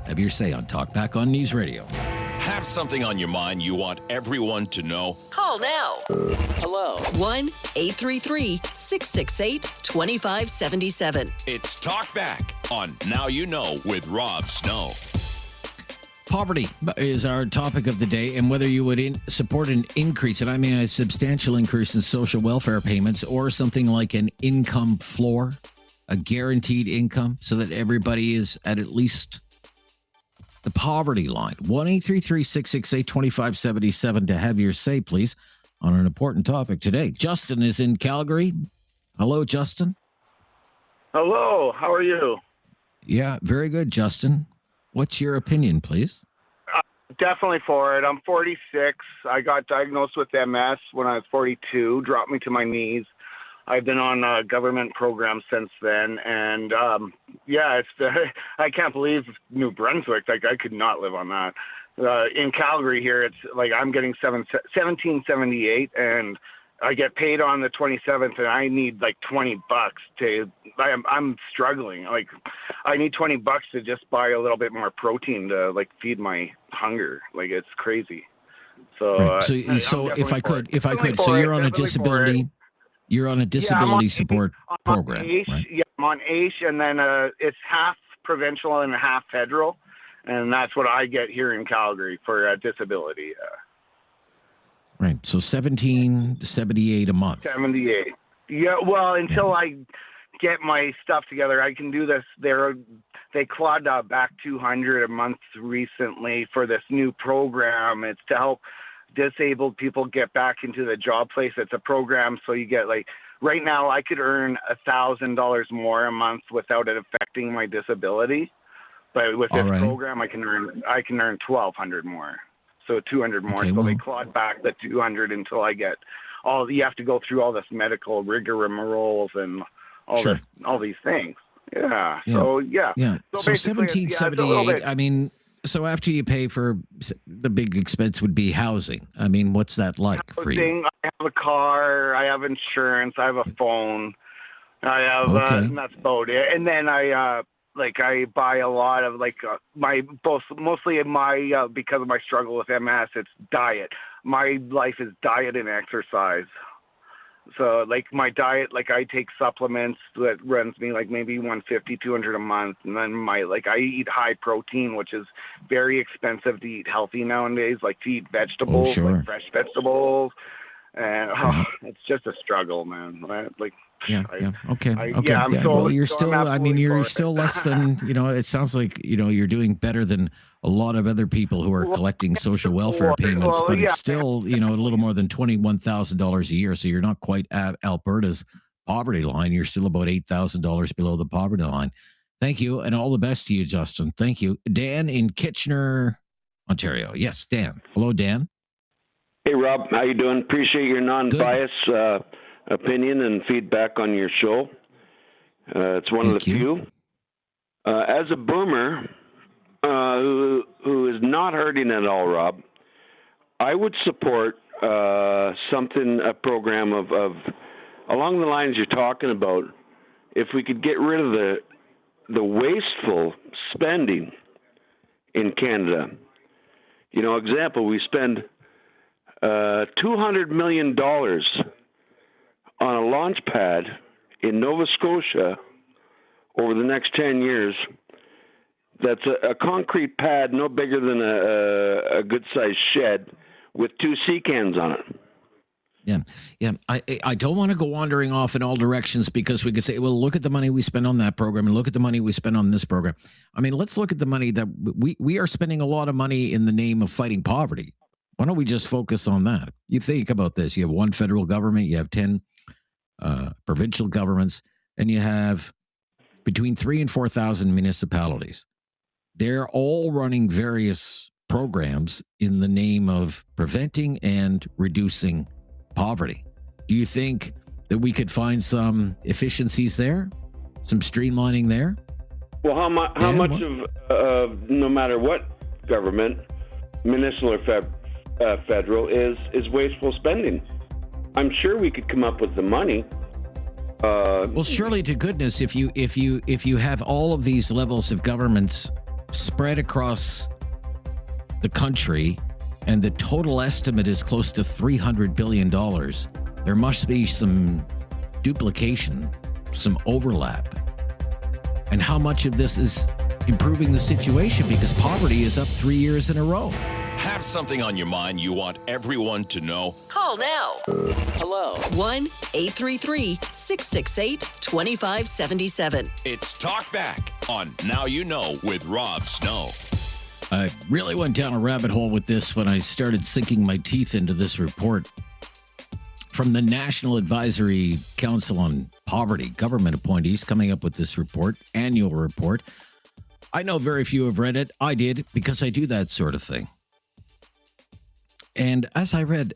Have your say on Talkback on News Radio. Have something on your mind you want everyone to know? Call now. Hello. 1-833-668-2577. It's Talkback on Now You Know with Rob Snow. Poverty is our topic of the day, and whether you would support an increase, and I mean a substantial increase in social welfare payments, or something like an income floor, a guaranteed income, so that everybody is at least the poverty line. 1-833-668-2577 to have your say, please, on an important topic today. Justin is in Calgary. Hello, Justin. Hello, how are you? Yeah, very good, Justin. What's your opinion, please? Definitely for it. I'm 46. I got diagnosed with MS when I was 42, dropped me to my knees. I've been on a government program since then, and I can't believe New Brunswick. Like, I could not live on that. In Calgary here, it's like I'm getting $17.78, and I get paid on the 27th, and I need like $20 to. I'm struggling. Like, I need $20 to just buy a little bit more protein to like feed my hunger. Like, it's crazy. So, right. So if I could, so you're on a disability. You're on a disability support program, right? Yeah, I'm on AISH, and then it's half provincial and half federal, and that's what I get here in Calgary for disability. Right. So $17.78 a month. 78. Yeah. Well, until I get my stuff together, I can do this. They clawed back $200 a month recently for this new program. It's to help disabled people get back into the job place. It's a program, so you get like right now I could earn $1,000 more a month without it affecting my disability, but with this program I can earn $1,200 more. So $200 more. Okay, so they clawed back the $200 until I get all. You have to go through all this medical rigmaroles and all these things. Yeah. So yeah. Yeah. So $17.78. I mean, so after you pay for the big expense would be housing. I mean, what's that like for you? I have a car. I have insurance. I have a phone. I have and that's about it. And then I buy a lot of mostly because of my struggle with MS, it's diet. My life is diet and exercise. So like my diet, like I take supplements that runs me like maybe $150-200 a month, and then I eat high protein, which is very expensive to eat healthy nowadays. Like to eat vegetables, like fresh vegetables, and it's just a struggle, man. Like. Okay. Well, you're still. I mean, you're still less than. It sounds like you're doing better than a lot of other people who are collecting social welfare payments, but it's still a little more than $21,000 a year. So you're not quite at Alberta's poverty line. You're still about $8,000 below the poverty line. Thank you, and all the best to you, Justin. Thank you, Dan in Kitchener, Ontario. Yes, Dan. Hello, Dan. Hey, Rob. How you doing? Appreciate your non-biased opinion and feedback on your show. It's one of the few. As a boomer who is not hurting at all, Rob, I would support a program of along the lines you're talking about. If we could get rid of the wasteful spending in Canada. Example, we spend $200 million on a launch pad in Nova Scotia over the next 10 years. That's a concrete pad no bigger than a good-sized shed with 2 sea cans on it. Yeah. I don't want to go wandering off in all directions because we could say, well, look at the money we spend on that program and look at the money we spend on this program. I mean, let's look at the money that we are spending a lot of money in the name of fighting poverty. Why don't we just focus on that? You think about this. You have one federal government, you have 10 provincial governments, and you have between 3,000 and 4,000 municipalities. they're all running various programs in the name of preventing and reducing poverty. Do you think that we could find some efficiencies there, some streamlining there? Well, how much of no matter what government, municipal or federal, is wasteful spending? I'm sure we could come up with the money. Well, surely to goodness, if you have all of these levels of governments spread across the country, and the total estimate is close to $300 billion, there must be some duplication, some overlap. And how much of this is improving the situation? Because poverty is up 3 years in a row. Have something on your mind you want everyone to know? Call now. Hello. 1-833-668-2577. It's Talkback on Now You Know with Rob Snow. I really went down a rabbit hole with this when I started sinking my teeth into this report from the National Advisory Council on Poverty, government appointees coming up with this report, annual report. I know very few have read it. I did, because I do that sort of thing. And as I read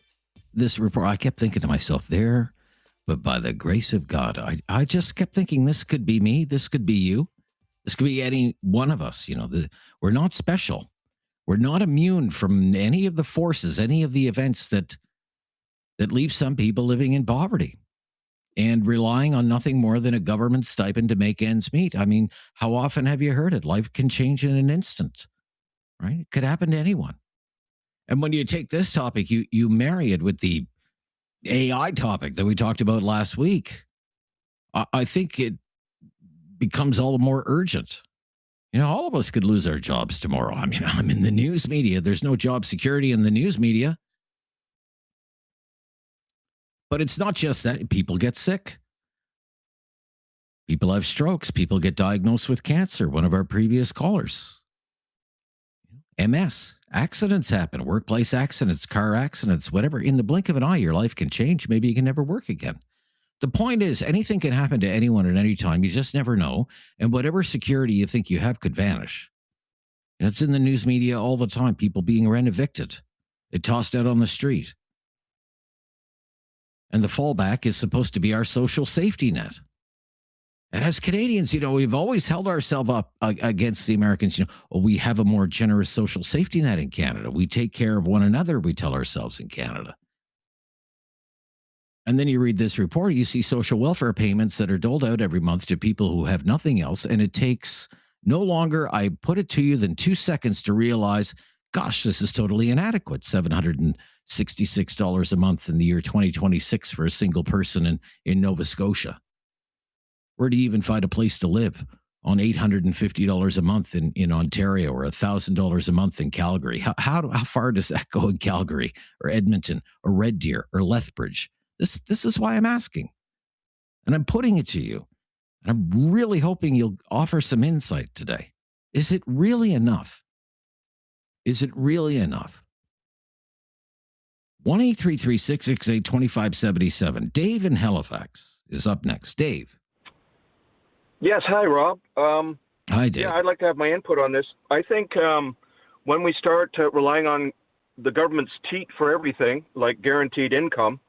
this report, I kept thinking to myself, but by the grace of God, I just kept thinking, this could be me, this could be you, this could be any one of us. We're not special. We're not immune from any of the forces, any of the events that leave some people living in poverty and relying on nothing more than a government stipend to make ends meet. I mean, how often have you heard it? Life can change in an instant, right? It could happen to anyone. And when you take this topic, you marry it with the AI topic that we talked about last week. I think it becomes all the more urgent. All of us could lose our jobs tomorrow. I mean, I'm in the news media. There's no job security in the news media. But it's not just that. People get sick. People have strokes. People get diagnosed with cancer. One of our previous callers. MS. Accidents happen. Workplace accidents, car accidents, whatever. In the blink of an eye, your life can change. Maybe you can never work again. The point is, anything can happen to anyone at any time. You just never know. And whatever security you think you have could vanish. And it's in the news media all the time. People being rent-evicted. They're tossed out on the street. And the fallback is supposed to be our social safety net. And as Canadians, we've always held ourselves up against the Americans. We have a more generous social safety net in Canada. We take care of one another, we tell ourselves in Canada. And then you read this report, you see social welfare payments that are doled out every month to people who have nothing else. And it takes no longer, I put it to you, than 2 seconds to realize, gosh, this is totally inadequate. $766 a month in the year 2026 for a single person in Nova Scotia. Where do you even find a place to live on $850 a month in Ontario, or $1,000 a month in Calgary? How far does that go in Calgary or Edmonton or Red Deer or Lethbridge? This is why I'm asking. And I'm putting it to you. And I'm really hoping you'll offer some insight today. Is it really enough? Is it really enough? 1-833-668-2577. Dave in Halifax is up next. Dave. Yes, hi, Rob. Hi, Dave. Yeah, I'd like to have my input on this. I think when we start relying on the government's teat for everything, like guaranteed income,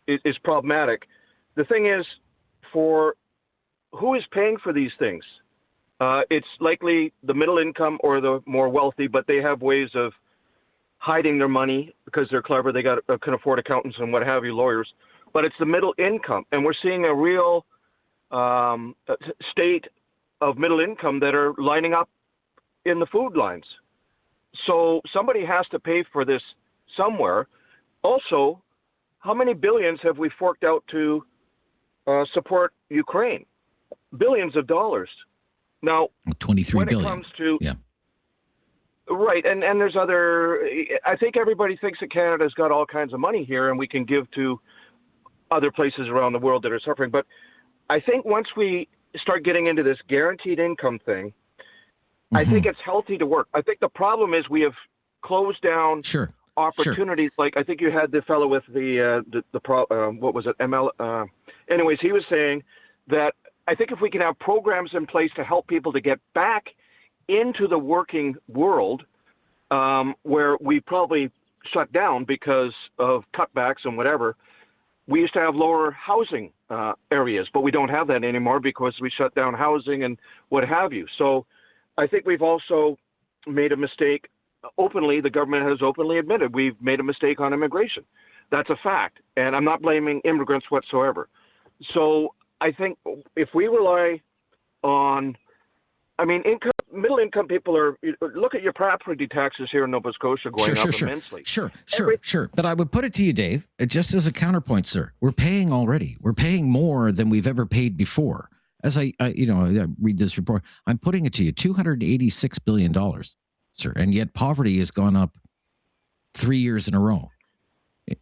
is problematic. The thing is, for who is paying for these things? It's likely the middle income or the more wealthy, but they have ways of hiding their money because they're clever. They can afford accountants and what have you, lawyers. But it's the middle income, and we're seeing a real state of middle income that are lining up in the food lines. So somebody has to pay for this somewhere. Also, how many billions have we forked out to support Ukraine? Billions of dollars. Now, 23 billion. When it comes to yeah. Right, and there's other. I think everybody thinks that Canada's got all kinds of money here, and we can give to other places around the world that are suffering. But I think once we start getting into this guaranteed income thing, I think it's healthy to work. I think the problem is we have closed down opportunities. Like I think you had the fellow with the what was it, ML? Anyways, he was saying that I think if we can have programs in place to help people to get back into the working world, where we probably shut down because of cutbacks and whatever. We used to have lower housing areas, but we don't have that anymore because we shut down housing and what have you. So I think we've also made a mistake openly. The government has openly admitted we've made a mistake on immigration. That's a fact. And I'm not blaming immigrants whatsoever. So I think if we rely on, middle income people look at your property taxes here in Nova Scotia going up immensely. Sure. But I would put it to you, Dave, just as a counterpoint, sir. We're paying already. We're paying more than we've ever paid before. As I read this report, I'm putting it to you, $286 billion, sir. And yet poverty has gone up 3 years in a row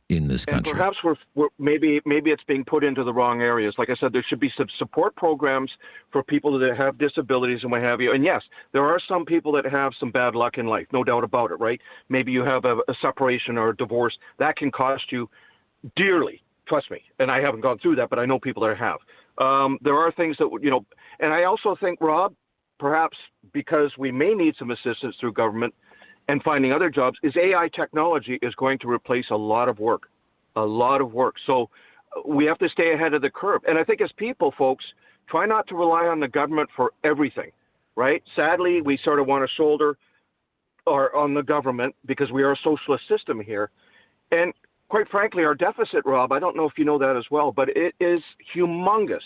in this country. And perhaps we're maybe it's being put into the wrong areas. Like I said, there should be some support programs for people that have disabilities and what have you. And yes, there are some people that have some bad luck in life, no doubt about it, right? Maybe you have a separation or a divorce. That can cost you dearly, trust me. And I haven't gone through that, but I know people that have. There are things that, and I also think, Rob, perhaps because we may need some assistance through government and finding other jobs, is AI technology is going to replace a lot of work. So we have to stay ahead of the curve. And I think as people, folks, try not to rely on the government for everything, right? Sadly, we sort of want to shoulder on the government because we are a socialist system here. And quite frankly, our deficit, Rob, I don't know if you know that as well, but it is humongous.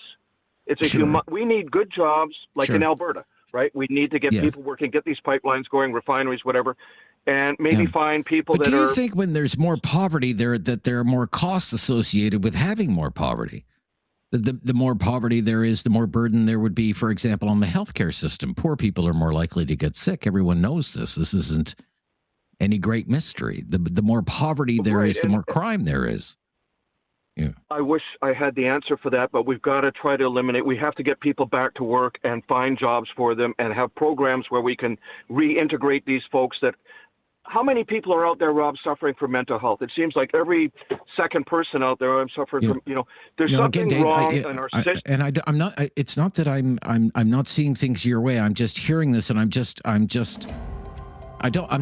We need good jobs like in Alberta. Right, we need to get people working, get these pipelines going, refineries, whatever, and maybe find people but do you think when there's more poverty, that there are more costs associated with having more poverty? The more poverty there is, the more burden there would be, for example, on the healthcare system. Poor people are more likely to get sick. Everyone knows this. This isn't any great mystery. The more poverty there is, the more crime there is. Yeah. I wish I had the answer for that, but we've got to try to eliminate. We have to get people back to work and find jobs for them and have programs where we can reintegrate these folks that. How many people are out there, Rob, suffering from mental health? It seems like every second person out there I'm suffering from, there's something wrong in our system. And I'm not, it's not that I'm not seeing things your way. I'm just hearing this and I'm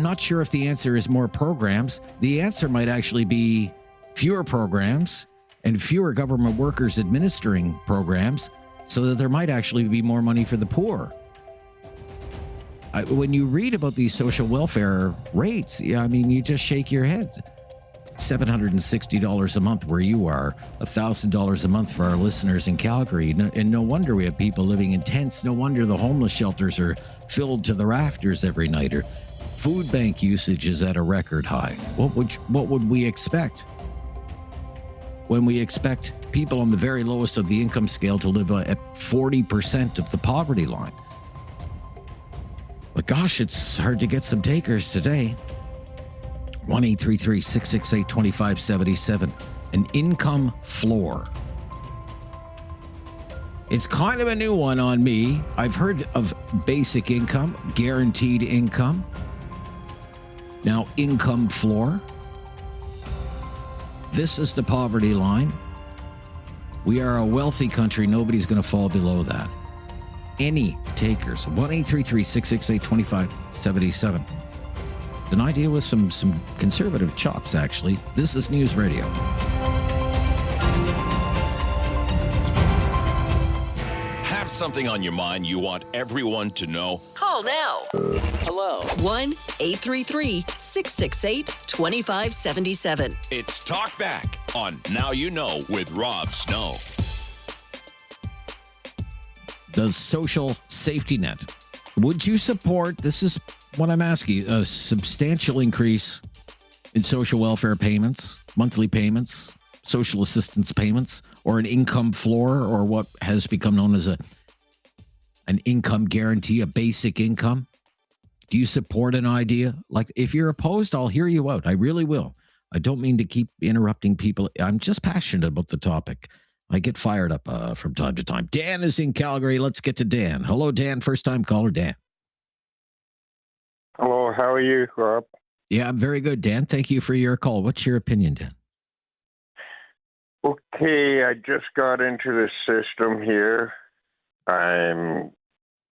not sure if the answer is more programs. The answer might actually be fewer programs and fewer government workers administering programs so that there might actually be more money for the poor. When you read about these social welfare rates, you just shake your head. $760 a month where you are, $1,000 a month for our listeners in Calgary. And no wonder we have people living in tents. No wonder the homeless shelters are filled to the rafters every night. Or food bank usage is at a record high. What would we expect? When we expect people on the very lowest of the income scale to live at 40% of the poverty line. But gosh, it's hard to get some takers today. 1-833-668-2577. An income floor. It's kind of a new one on me. I've heard of basic income, guaranteed income. Now, income floor. This is the poverty line. We are a wealthy country. Nobody's going to fall below that. Any takers? 1-833-668-2577. It's an idea with some conservative chops, actually. This is News Radio. Have something on your mind you want everyone to know? Call now. Hello. 1-833-668-2577. It's Talkback on Now You Know with Rob Snow. The social safety net. Would you support, this is what I'm asking you, a substantial increase in social welfare payments, monthly payments, social assistance payments, or an income floor, or what has become known as an income guarantee, a basic income? Do you support an idea? Like, if you're opposed, I'll hear you out. I really will. I don't mean to keep interrupting people. I'm just passionate about the topic. I get fired up from time to time. Dan is in Calgary. Let's get to Dan. Hello, Dan. First time caller, Dan. Hello. How are you, Rob? Yeah, I'm very good, Dan. Thank you for your call. What's your opinion, Dan? Okay, I just got into the system here. I'm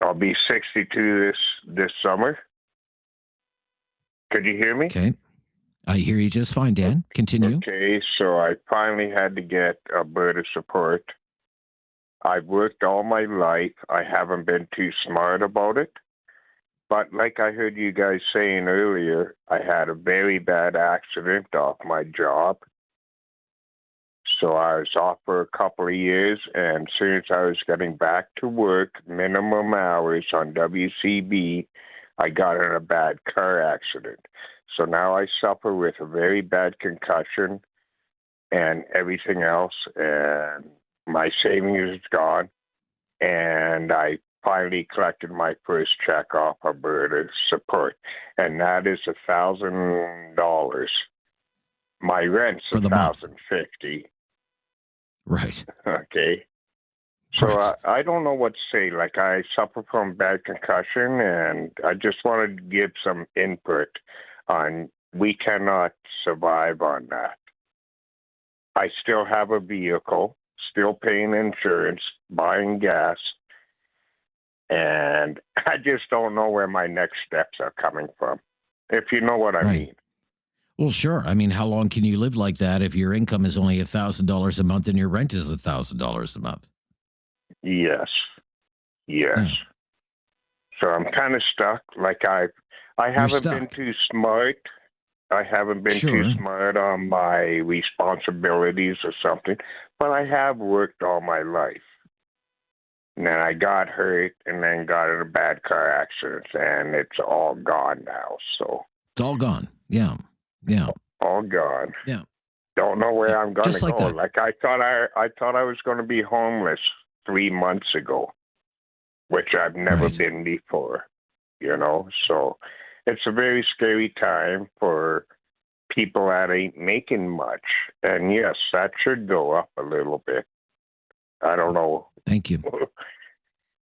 I'll be 62 this summer. Could you hear me? Okay. I hear you just fine, Dan. Continue. Okay, so I finally had to get Alberta support. I've worked all my life. I haven't been too smart about it. But like I heard you guys saying earlier, I had a very bad accident off my job. So I was off for a couple of years, and as soon as I was getting back to work, minimum hours on WCB, I got in a bad car accident. So now I suffer with a very bad concussion and everything else, and my savings is gone, and I finally collected my first check off Alberta support, and that is $1,000. My rent's $1,050. Right. Okay. So right. I don't know what to say. Like, I suffer from bad concussion, and I just wanted to give some input on we cannot survive on that. I still have a vehicle, still paying insurance, buying gas, and I just don't know where my next steps are coming from, if you know what I mean. Well, sure. I mean, how long can you live like that if your income is only $1,000 a month and your rent is $1,000 a month? Yes. Yes. Yeah. So I'm kind of stuck. Like, I haven't been too smart. I haven't been too smart on my responsibilities or something, but I have worked all my life. And then I got hurt and then got in a bad car accident, and it's all gone now. So it's all gone. Yeah. Yeah. All gone. Yeah. Don't know where I'm going to like go. that. Like, I thought I was going to be homeless 3 months ago, which I've never been before, you know? So it's a very scary time for people that ain't making much. And yes, that should go up a little bit. I don't know. Thank you.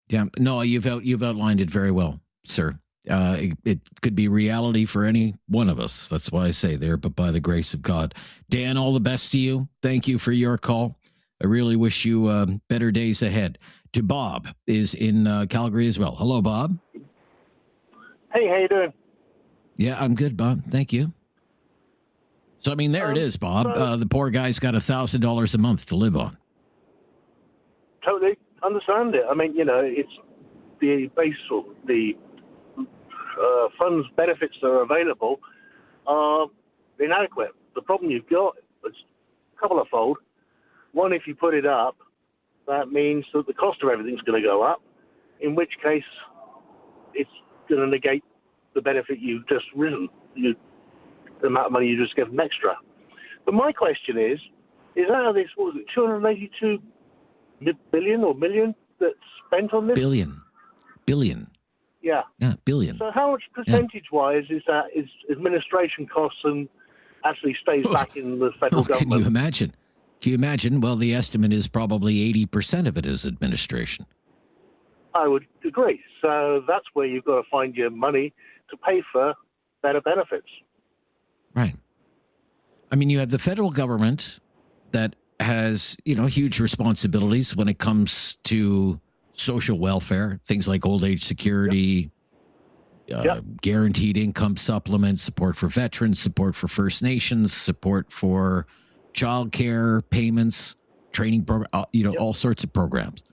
Yeah. No, you've outlined it very well, sir. It could be reality for any one of us. That's why I say there, but by the grace of God. Dan, all the best to you. Thank you for your call. I really wish you better days ahead. To Bob is in Calgary as well. Hello, Bob. Hey, how you doing? Yeah, I'm good, Bob. Thank you. So, I mean, there it is, Bob. The poor guy's got $1,000 a month to live on. Totally understand it. I mean, you know, it's the base, the funds benefits that are available are inadequate. The problem you've got is a couple of fold. One, if you put it up, that means that the cost of everything's going to go up, in which case it's going to negate the benefit you've just risen, the amount of money you just given extra. But my question is out of this, what was it, 282 billion or million that's spent on this? Billion. Yeah. Yeah, billion. So how much percentage-wise is that is administration costs and actually stays back in the federal government? Can you imagine? Well, the estimate is probably 80% of it is administration. I would agree. So that's where you've got to find your money to pay for better benefits. Right. I mean, you have the federal government that has, huge responsibilities when it comes to social welfare, things like old age security, guaranteed income supplements, support for veterans, support for First Nations, support for child care payments, training program, all sorts of programs.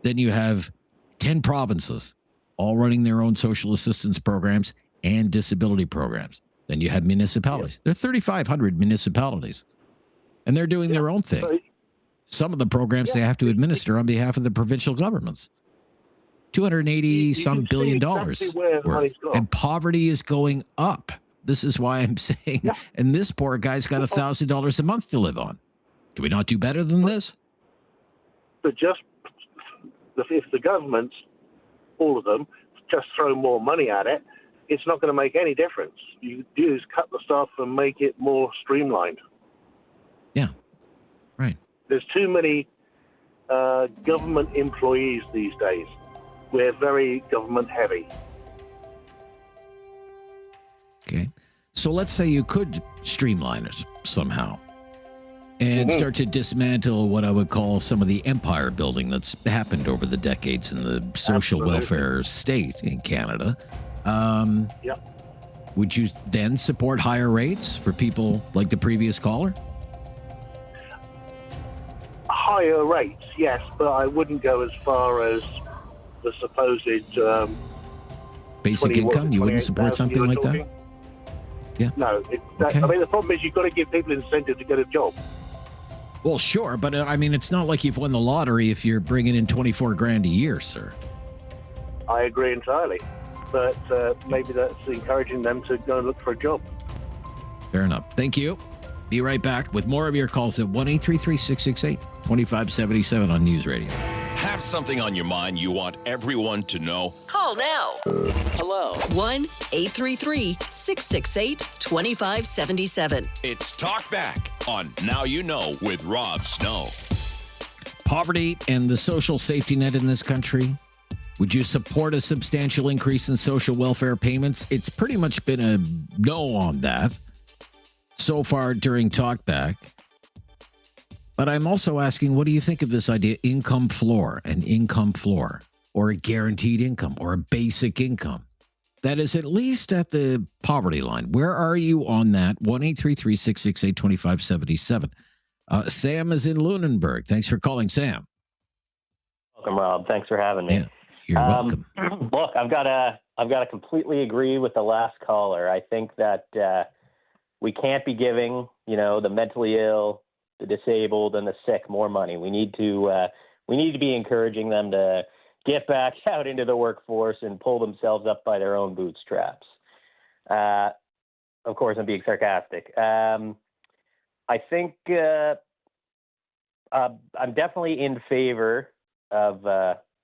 Then you have 10 provinces all running their own social assistance programs and disability programs. Then you have municipalities. There are 3,500 municipalities, and they're doing their own thing. Some of the programs they have to administer on behalf of the provincial governments. $280 billion worth. And poverty is going up. This is why I'm saying, and this poor guy's got $1,000 a month to live on. Can we not do better than this? But if the governments, all of them, just throw more money at it, it's not going to make any difference. You do is cut the stuff and make it more streamlined. Yeah, right. There's too many government employees these days. We're very government heavy. Okay. So let's say you could streamline it somehow. and start to dismantle what I would call some of the empire building that's happened over the decades in the social welfare state in Canada. Would you then support higher rates for people like the previous caller? Higher rates, yes, but I wouldn't go as far as the supposed basic income. You wouldn't support something like that? Yeah. No. I mean, the problem is you've got to give people incentive to get a job. Well, sure, but I mean, it's not like you've won the lottery if you're bringing in 24 grand a year, sir. I agree entirely, but maybe that's encouraging them to go and look for a job. Fair enough. Thank you. Be right back with more of your calls at 1-833-668-2577 on News Radio. Have something on your mind you want everyone to know? Call now. Hello. 1-833-668-2577. It's Talkback on Now You Know with Rob Snow. Poverty and the social safety net in this country. Would you support a substantial increase in social welfare payments? It's pretty much been a no on that so far during Talkback. But I'm also asking, what do you think of this idea, income floor, an income floor, or a guaranteed income, or a basic income? That is at least at the poverty line. Where are you on that? 1-833-668-2577. Sam is in Lunenburg. Thanks for calling, Sam. Welcome, Rob. Thanks for having me. Yeah, you're welcome. Look, I've got to completely agree with the last caller. I think that we can't be giving, the mentally ill, the disabled, and the sick more money. We need to be encouraging them to get back out into the workforce and pull themselves up by their own bootstraps. Of course, I'm being sarcastic. I think I'm definitely in favor of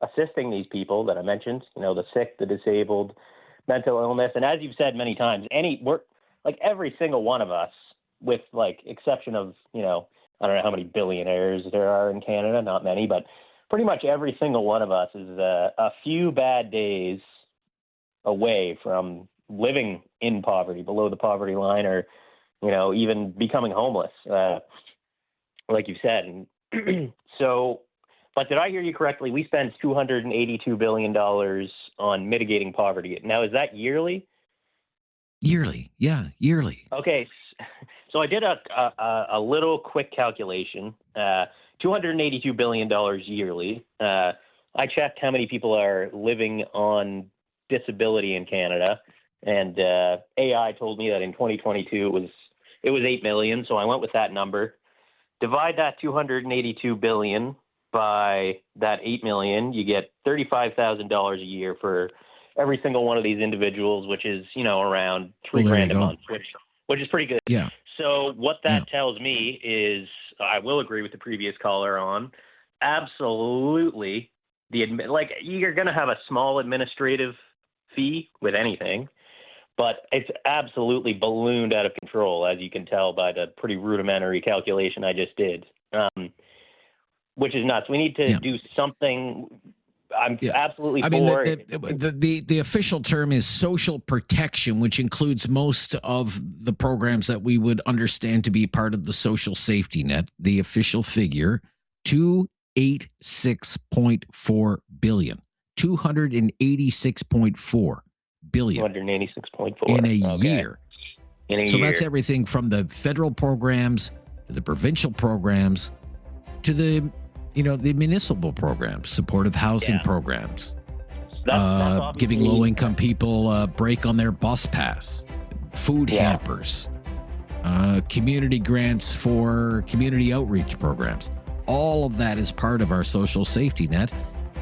assisting these people that I mentioned, the sick, the disabled, mental illness. And as you've said many times, every single one of us, with exception of, I don't know how many billionaires there are in Canada, not many, but pretty much every single one of us is a few bad days away from living in poverty, below the poverty line, or, even becoming homeless, like you said. And so, but did I hear you correctly? We spend $282 billion on mitigating poverty. Now, is that yearly? Yearly. Yeah, yearly. Okay. So I did a little quick calculation, $282 billion yearly. I checked how many people are living on disability in Canada, and AI told me that in 2022 it was 8 million, so I went with that number. Divide that $282 billion by that 8 million, you get $35,000 a year for every single one of these individuals, which is, around $3,000 a month, which is pretty good. Yeah. So what that tells me is, I will agree with the previous caller on, absolutely, you're going to have a small administrative fee with anything, but it's absolutely ballooned out of control, as you can tell by the pretty rudimentary calculation I just did, which is nuts. We need to do something. I'm absolutely for the official term is social protection, which includes most of the programs that we would understand to be part of the social safety net. The official figure, $286.4 billion. $286.4 billion. 286.4 in a year. In a year. So that's everything from the federal programs to the provincial programs to the the municipal programs, supportive housing programs, that's giving low-income people a break on their bus pass, food hampers, community grants for community outreach programs. All of that is part of our social safety net,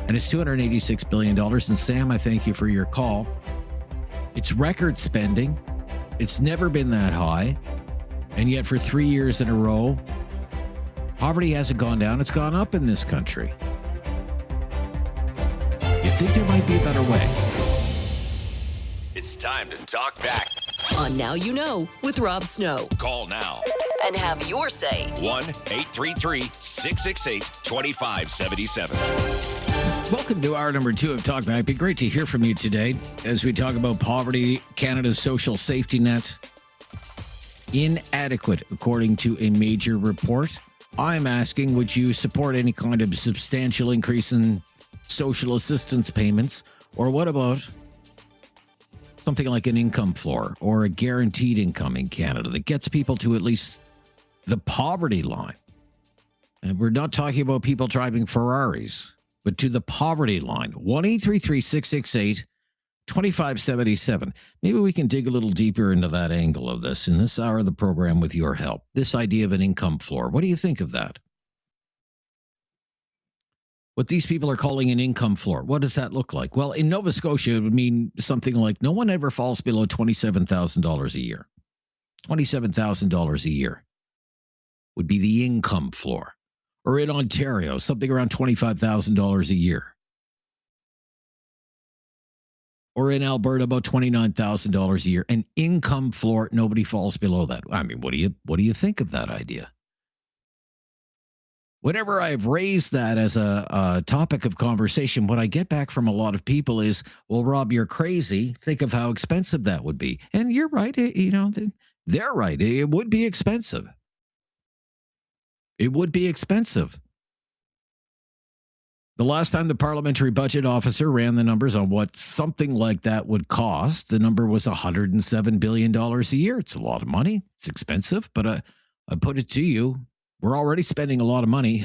and it's $286 billion. And Sam, I thank you for your call. It's record spending. It's never been that high, and yet for 3 years in a row, poverty hasn't gone down, it's gone up in this country. You think there might be a better way? It's time to talk back On Now You Know with Rob Snow. Call now And have your say. 1-833-668-2577. Welcome to hour number 2 of Talkback. It'd be great to hear from you today as we talk about poverty, Canada's social safety net. Inadequate, according to a major report. I'm asking, would you support any kind of substantial increase in social assistance payments? Or what about something like an income floor or a guaranteed income in Canada that gets people to at least the poverty line? And we're not talking about people driving Ferraris, but to the poverty line. 1-833-668-2577. Maybe we can dig a little deeper into that angle of this in this hour of the program with your help. This idea of an income floor. What do you think of that? What these people are calling an income floor. What does that look like? Well, in Nova Scotia, it would mean something like no one ever falls below $27,000 a year. $27,000 a year would be the income floor. Or in Ontario, something around $25,000 a year. Or in Alberta, about $29,000 a year. An income floor, nobody falls below that. I mean, what do you think of that idea? Whenever I've raised that as a topic of conversation, what I get back from a lot of people is, well, Rob, you're crazy. Think of how expensive that would be. And you're right. They're right. It would be expensive. It would be expensive. The last time the parliamentary budget officer ran the numbers on what something like that would cost, the number was $107 billion a year. It's a lot of money. It's expensive, but I put it to you, we're already spending a lot of money,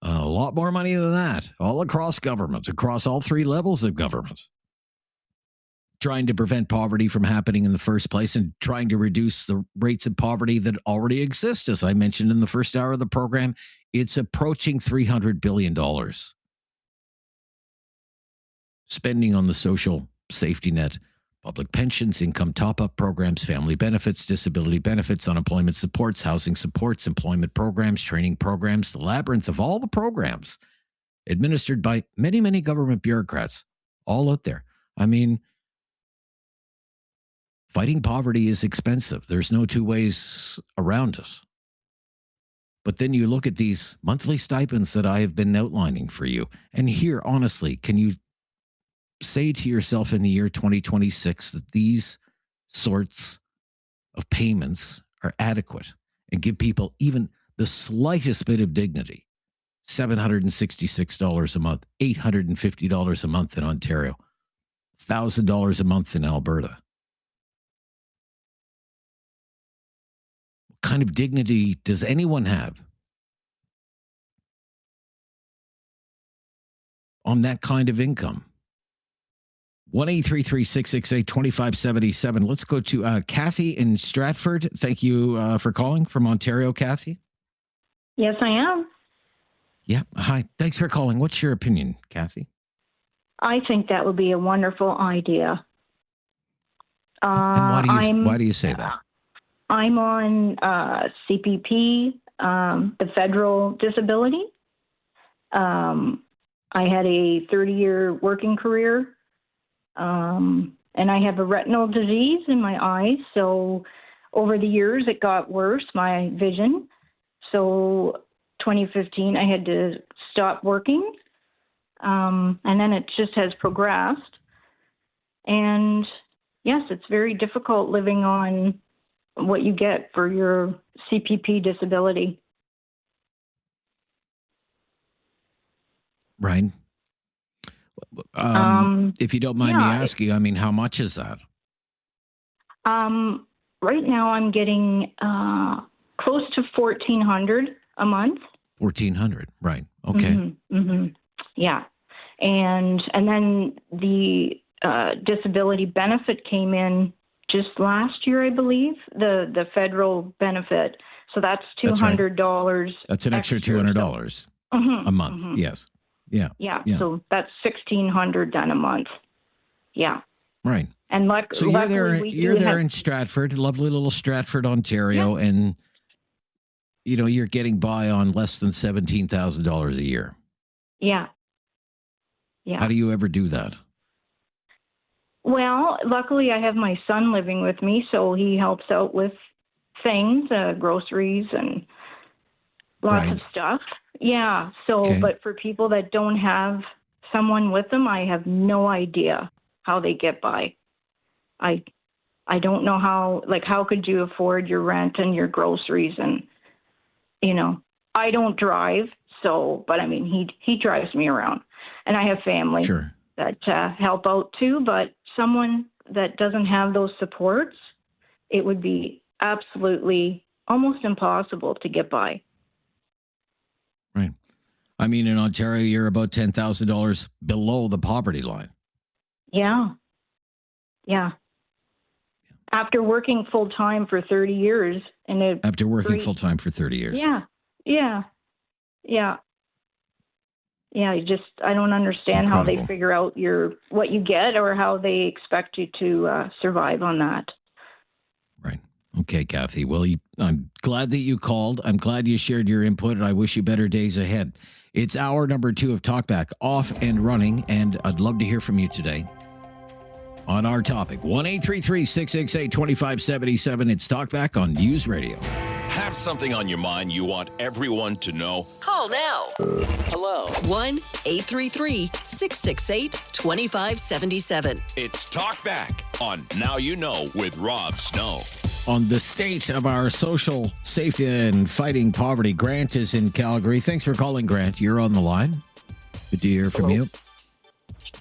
a lot more money than that, all across government, across all three levels of government, trying to prevent poverty from happening in the first place and trying to reduce the rates of poverty that already exist. As I mentioned in the first hour of the program, it's approaching $300 billion. Spending on the social safety net, public pensions, income top-up programs, family benefits, disability benefits, unemployment supports, housing supports, employment programs, training programs, the labyrinth of all the programs administered by many, many government bureaucrats all out there. I mean, fighting poverty is expensive. There's no two ways around it. But then you look at these monthly stipends that I have been outlining for you. And here, honestly, can you say to yourself in the year 2026 that these sorts of payments are adequate and give people even the slightest bit of dignity? $766 a month, $850 a month in Ontario, $1,000 a month in Alberta. What kind of dignity does anyone have on that kind of income? 1-833-668-2577. Let's go to Kathy in Stratford. Thank you for calling from Ontario, Kathy. Yes, I am. Yeah. Hi. Thanks for calling. What's your opinion, Kathy? I think that would be a wonderful idea. And why do you say that? I'm on CPP, the federal disability. I had a 30-year working career. And I have a retinal disease in my eyes. So over the years, it got worse, my vision. So 2015, I had to stop working. And then it just has progressed. And yes, it's very difficult living on what you get for your CPP disability. Right. If you don't mind me asking, I mean, how much is that? Right now I'm getting close to $1,400 a month. $1,400, right? Okay. Yeah, and then the disability benefit came in just last year, I believe. The federal benefit, so that's $200. That's an extra $200 a month. Yes. Yeah. So that's $1,600 then a month. Yeah. Right. And so you're there in Stratford, lovely little Stratford, Ontario, and you're getting by on less than $17,000 a year. Yeah. Yeah. How do you ever do that? Well, luckily I have my son living with me, so he helps out with things, groceries and lots of stuff. Yeah. So, but for people that don't have someone with them, I have no idea how they get by. I don't know how could you afford your rent and your groceries? And I don't drive, but I mean, he drives me around, and I have family that help out too. But someone that doesn't have those supports, it would be absolutely almost impossible to get by. Right. I mean, in Ontario, you're about $10,000 below the poverty line. Yeah. Yeah. After working full time for 30 years, After working full time for 30 years. Yeah. Yeah. Yeah. Yeah. I don't understand how they figure out what you get or how they expect you to survive on that. Right. Okay, Kathy. Well, I'm glad that you called. I'm glad you shared your input, and I wish you better days ahead. It's hour number 2 of Talkback, off and running, and I'd love to hear from you today on our topic. 1-833-668-2577. It's Talkback on News Radio. Have something on your mind you want everyone to know? Call now. Hello. 1-833-668-2577. It's Talkback on Now You Know with Rob Snow. On the state of our social safety and fighting poverty, Grant is in Calgary. Thanks for calling, Grant. You're on the line. Good to hear from you.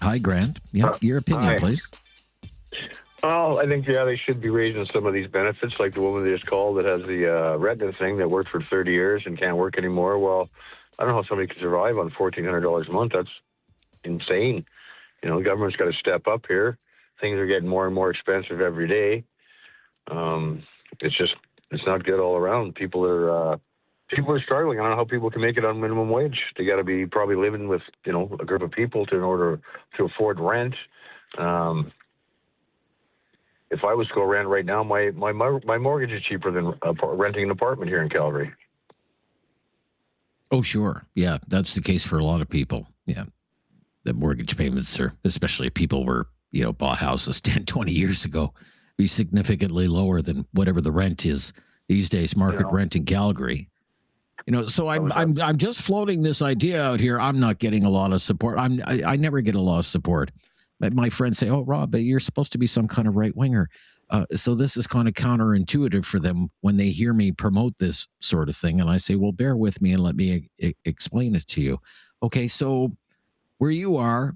Hi, Grant. Yeah, your opinion, please. Well, I think, they should be raising some of these benefits, like the woman they just called that has the retina thing that worked for 30 years and can't work anymore. Well, I don't know how somebody can survive on $1,400 a month. That's insane. The government's got to step up here. Things are getting more and more expensive every day. It's not good all around. People are struggling. I don't know how people can make it on minimum wage. They got to be probably living with, a group of people in order to afford rent. If I was to go rent right now, my mortgage is cheaper than renting an apartment here in Calgary. Oh, sure. Yeah, that's the case for a lot of people. Yeah. The mortgage payments are, especially if people were, bought houses 10, 20 years ago, be significantly lower than whatever the rent is these days, market rent in Calgary. So I'm just floating this idea out here. I'm not getting a lot of support. I never get a lot of support. My friends say, "Oh, Rob, you're supposed to be some kind of right winger." So this is kind of counterintuitive for them when they hear me promote this sort of thing. And I say, well, bear with me and let me explain it to you. Okay, so where you are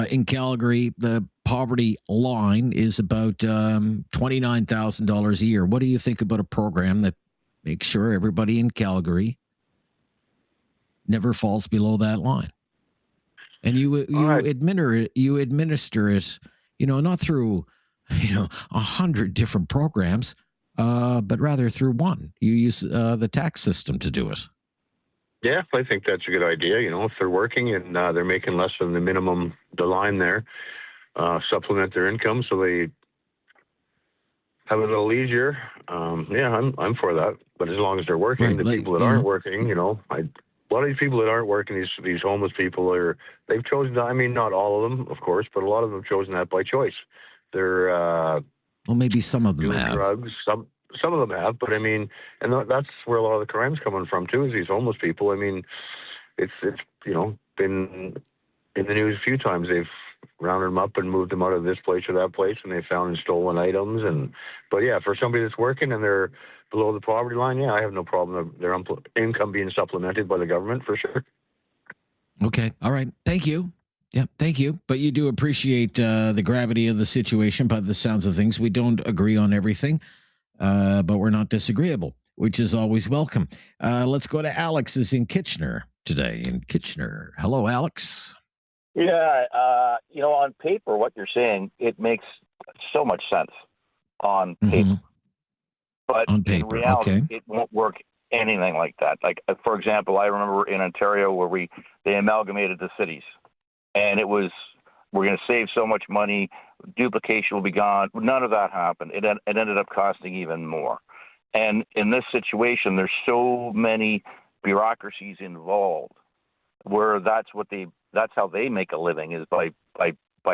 in Calgary, the poverty line is about $29,000 a year. What do you think about a program that makes sure everybody in Calgary never falls below that line? And you administer it, not through 100 different programs, but rather through one. You use the tax system to do it. Yeah, I think that's a good idea. If they're working and they're making less than the line there, supplement their income so they have a little easier. I'm for that. But as long as they're working, the people that aren't working, a lot of these people that aren't working, these homeless people they've chosen that. I mean, not all of them, of course, but a lot of them have chosen that by choice. They're well, maybe some of them have drugs. Some of them have, but I mean, and that's where a lot of the crime's coming from too. Is these homeless people? I mean, it's been in the news a few times. They've rounded them up and moved them out of this place or that place, and they found stolen items. But yeah, for somebody that's working and they're below the poverty line, I have no problem with their income being supplemented by the government for sure. Okay. All right. Thank you. Yeah, thank you. But you do appreciate the gravity of the situation by the sounds of things. We don't agree on everything, but we're not disagreeable, which is always welcome. Let's go to Alex is in Kitchener today. In Kitchener. Hello, Alex. Yeah, on paper, what you're saying, it makes so much sense on paper. But on paper, in reality, it won't work anything like that. Like, for example, I remember in Ontario where they amalgamated the cities. And it was, we're going to save so much money, duplication will be gone. None of that happened. It ended up costing even more. And in this situation, there's so many bureaucracies involved where that's how they make a living is by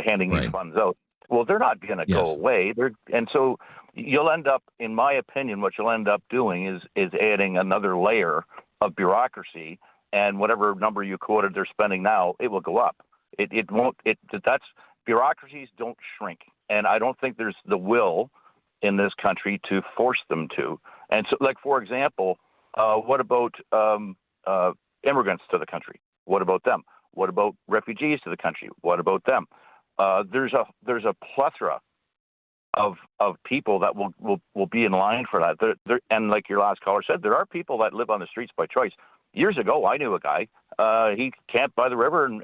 handing these funds out. Well, they're not going to go away. And so you'll end up, in my opinion, what you'll end up doing is adding another layer of bureaucracy, and whatever number you quoted they're spending now, it will go up. It won't. Bureaucracies don't shrink, and I don't think there's the will in this country to force them to. And so, like, for example, What about immigrants to the country? What about them? What about refugees to the country? What about them? There's a plethora of people that will be in line for that. And like your last caller said, there are people that live on the streets by choice. Years ago, I knew a guy. He camped by the river, and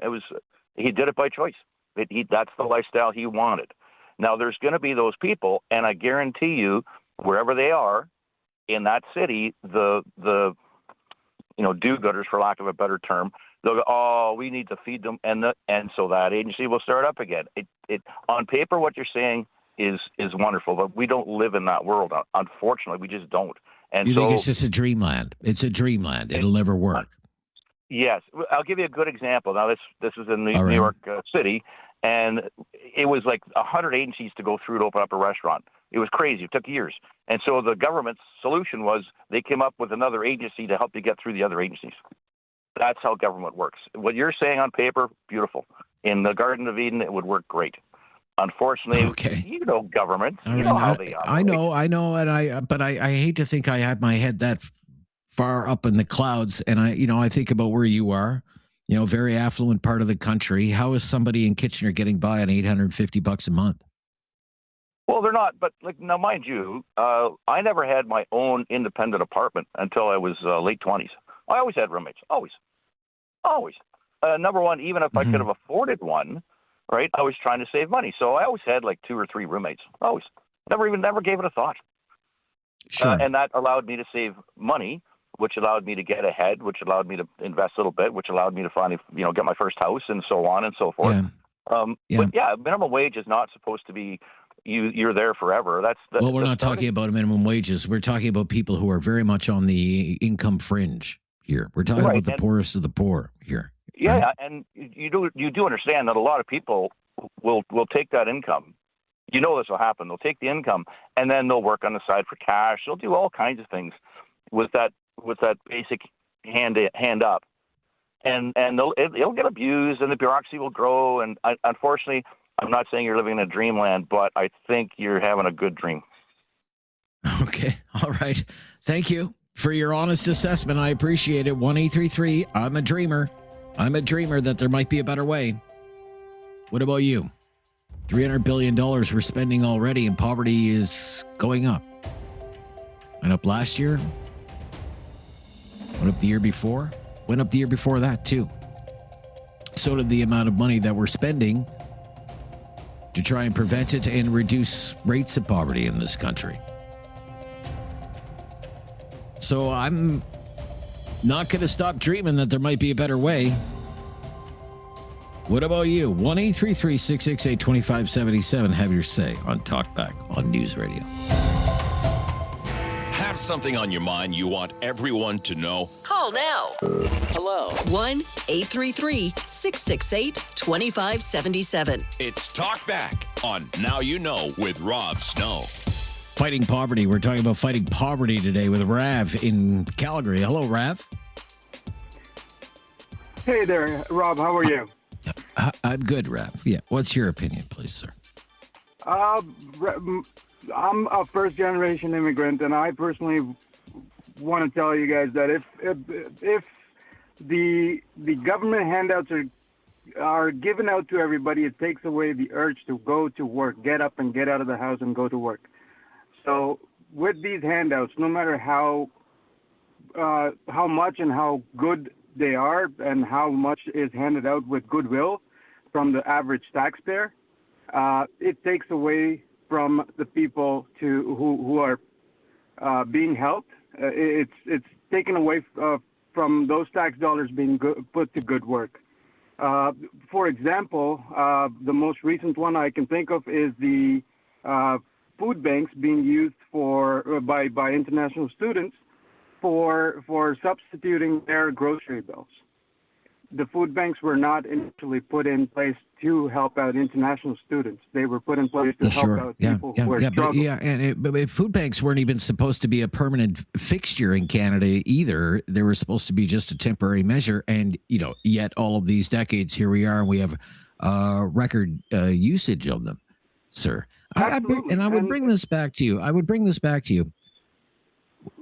he did it by choice. That's the lifestyle he wanted. Now, there's going to be those people, and I guarantee you, wherever they are in that city, the do-gooders, for lack of a better term, they'll go, oh, we need to feed them, and so that agency will start up again. On paper, what you're saying is wonderful, but we don't live in that world. Unfortunately, we just don't. And you think it's just a dreamland? It's a dreamland. It'll never work. Yes, I'll give you a good example. Now, this is in New York City, and it was like 100 agencies to go through to open up a restaurant. It was crazy. It took years. And so the government's solution was they came up with another agency to help you get through the other agencies. That's how government works. What you're saying on paper, beautiful. In the Garden of Eden, it would work great. Unfortunately, you know government. You know how they operate. I know, but I hate to think I have my head that far up in the clouds, and I think about where you are, very affluent part of the country. How is somebody in Kitchener getting by on $850 a month? Well, they're not, but now, mind you, I never had my own independent apartment until I was late 20s. I always had roommates, always. Number one, even if I could have afforded one, right, I was trying to save money. So I always had like 2 or 3 roommates, always. Never gave it a thought. Sure. And that allowed me to save money, which allowed me to get ahead, which allowed me to invest a little bit, which allowed me to finally, get my first house and so on and so forth. But minimum wage is not supposed to be you're there forever. Well, we're not talking about minimum wages. We're talking about people who are very much on the income fringe here. We're talking about the poorest of the poor here. Yeah, right? And you do understand that a lot of people will take that income. This will happen. They'll take the income and then they'll work on the side for cash. They'll do all kinds of things with that basic hand up, and it'll get abused, and the bureaucracy will grow. And unfortunately, I'm not saying you're living in a dreamland, but I think you're having a good dream. Okay, all right. Thank you for your honest assessment. I appreciate it. 1-833. I'm a dreamer. I'm a dreamer that there might be a better way. What about you? $300 billion we're spending already, and poverty is going up. Went up last year. Went up the year before. Went up the year before that, too. So did the amount of money that we're spending to try and prevent it and reduce rates of poverty in this country. So I'm not going to stop dreaming that there might be a better way. What about you? 1-833-668-2577. Have your say on Talkback on News Radio. Have something on your mind you want everyone to know? Call now. Hello. 1-833-668-2577. It's Talkback on Now You Know with Rob Snow. Fighting poverty. We're talking about fighting poverty today with Rav in Calgary. Hello, Rav. Hey there, Rob. How are you? I'm good, Rav. Yeah. What's your opinion, please, sir? I'm a first-generation immigrant, and I personally want to tell you guys that if the government handouts are given out to everybody, it takes away the urge to go to work, get up and get out of the house and go to work. So with these handouts, no matter how much and how good they are and how much is handed out with goodwill from the average taxpayer, it takes away from the people who are being helped. It's taken away from those tax dollars being put to good work. For example, the most recent one I can think of is the food banks being used by international students for substituting their grocery bills. The food banks were not initially put in place to help out international students. They were put in place to help out people who are struggling. But food banks weren't even supposed to be a permanent fixture in Canada either. They were supposed to be just a temporary measure. And, yet all of these decades, here we are, and we have record usage of them, sir. I would bring this back to you.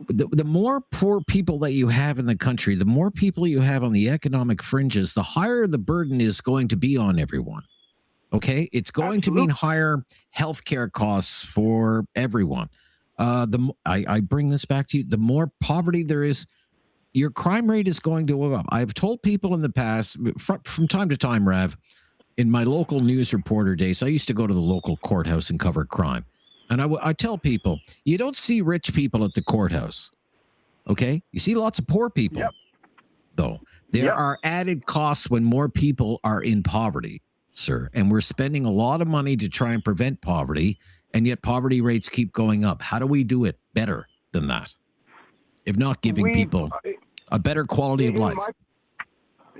the more poor people that you have in the country, the more people you have on the economic fringes, the higher the burden is going to be on everyone. Okay, it's going to mean higher healthcare costs for everyone. I bring this back to you. The more poverty there is, your crime rate is going to go up. I've told people in the past, from time to time, Rav, in my local news reporter days, I used to go to the local courthouse and cover crime. And I tell people, you don't see rich people at the courthouse. Okay, you see lots of poor people, though. There are added costs when more people are in poverty, sir. And we're spending a lot of money to try and prevent poverty, and yet poverty rates keep going up. How do we do it better than that? If not giving people a better quality of life.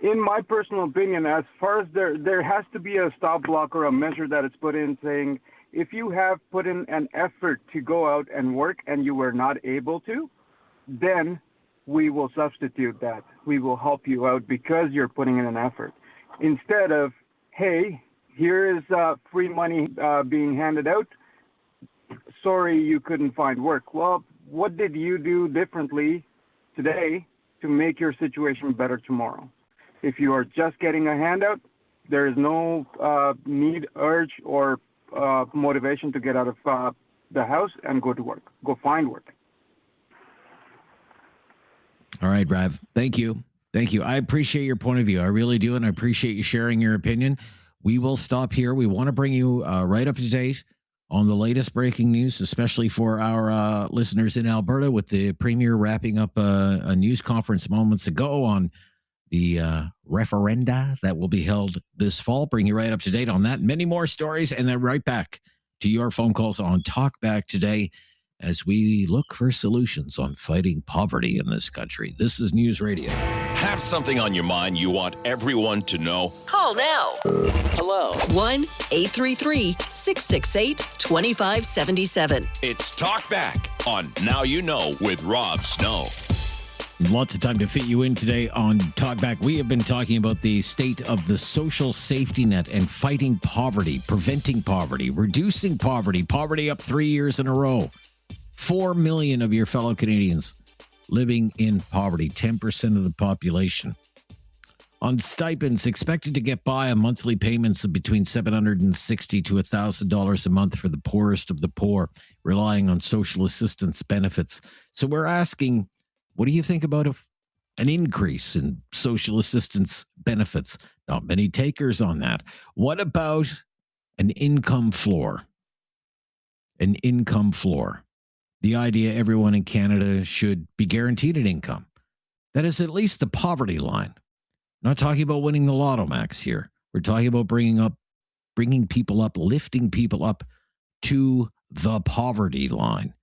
In my personal opinion, as far as there has to be a stop block or a measure that is put in saying, if you have put in an effort to go out and work and you were not able to, then we will substitute that. We will help you out because you're putting in an effort. Instead of, hey, here is free money being handed out. Sorry, you couldn't find work. Well, what did you do differently today to make your situation better tomorrow? If you are just getting a handout, there is no need, urge, or motivation to get out of the house and go to work. Go find work. All right, Rav. Thank you. Thank you. I appreciate your point of view. I really do, and I appreciate you sharing your opinion. We will stop here. We want to bring you right up to date on the latest breaking news, especially for our listeners in Alberta, with the Premier wrapping up a news conference moments ago on the referenda that will be held this fall. Bring you right up to date on that. Many more stories, and then right back to your phone calls on Talkback today as we look for solutions on fighting poverty in this country. This is News Radio. Have something on your mind you want everyone to know? Call now. Hello. 1-833-668-2577. It's Talkback on Now You Know with Rob Snow. Lots of time to fit you in today on Talkback. We have been talking about the state of the social safety net and fighting poverty, preventing poverty, reducing poverty. Poverty up 3 years in a row. 4 million of your fellow Canadians living in poverty, 10% of the population. On stipends, expected to get by on monthly payments of between $760 to $1,000 a month for the poorest of the poor, relying on social assistance benefits. So we're asking, what do you think about an increase in social assistance benefits? Not many takers on that. What about an income floor? An income floor. The idea everyone in Canada should be guaranteed an income. That is at least the poverty line. Not talking about winning the Lotto Max here. We're talking about bringing people up, lifting people up to the poverty line.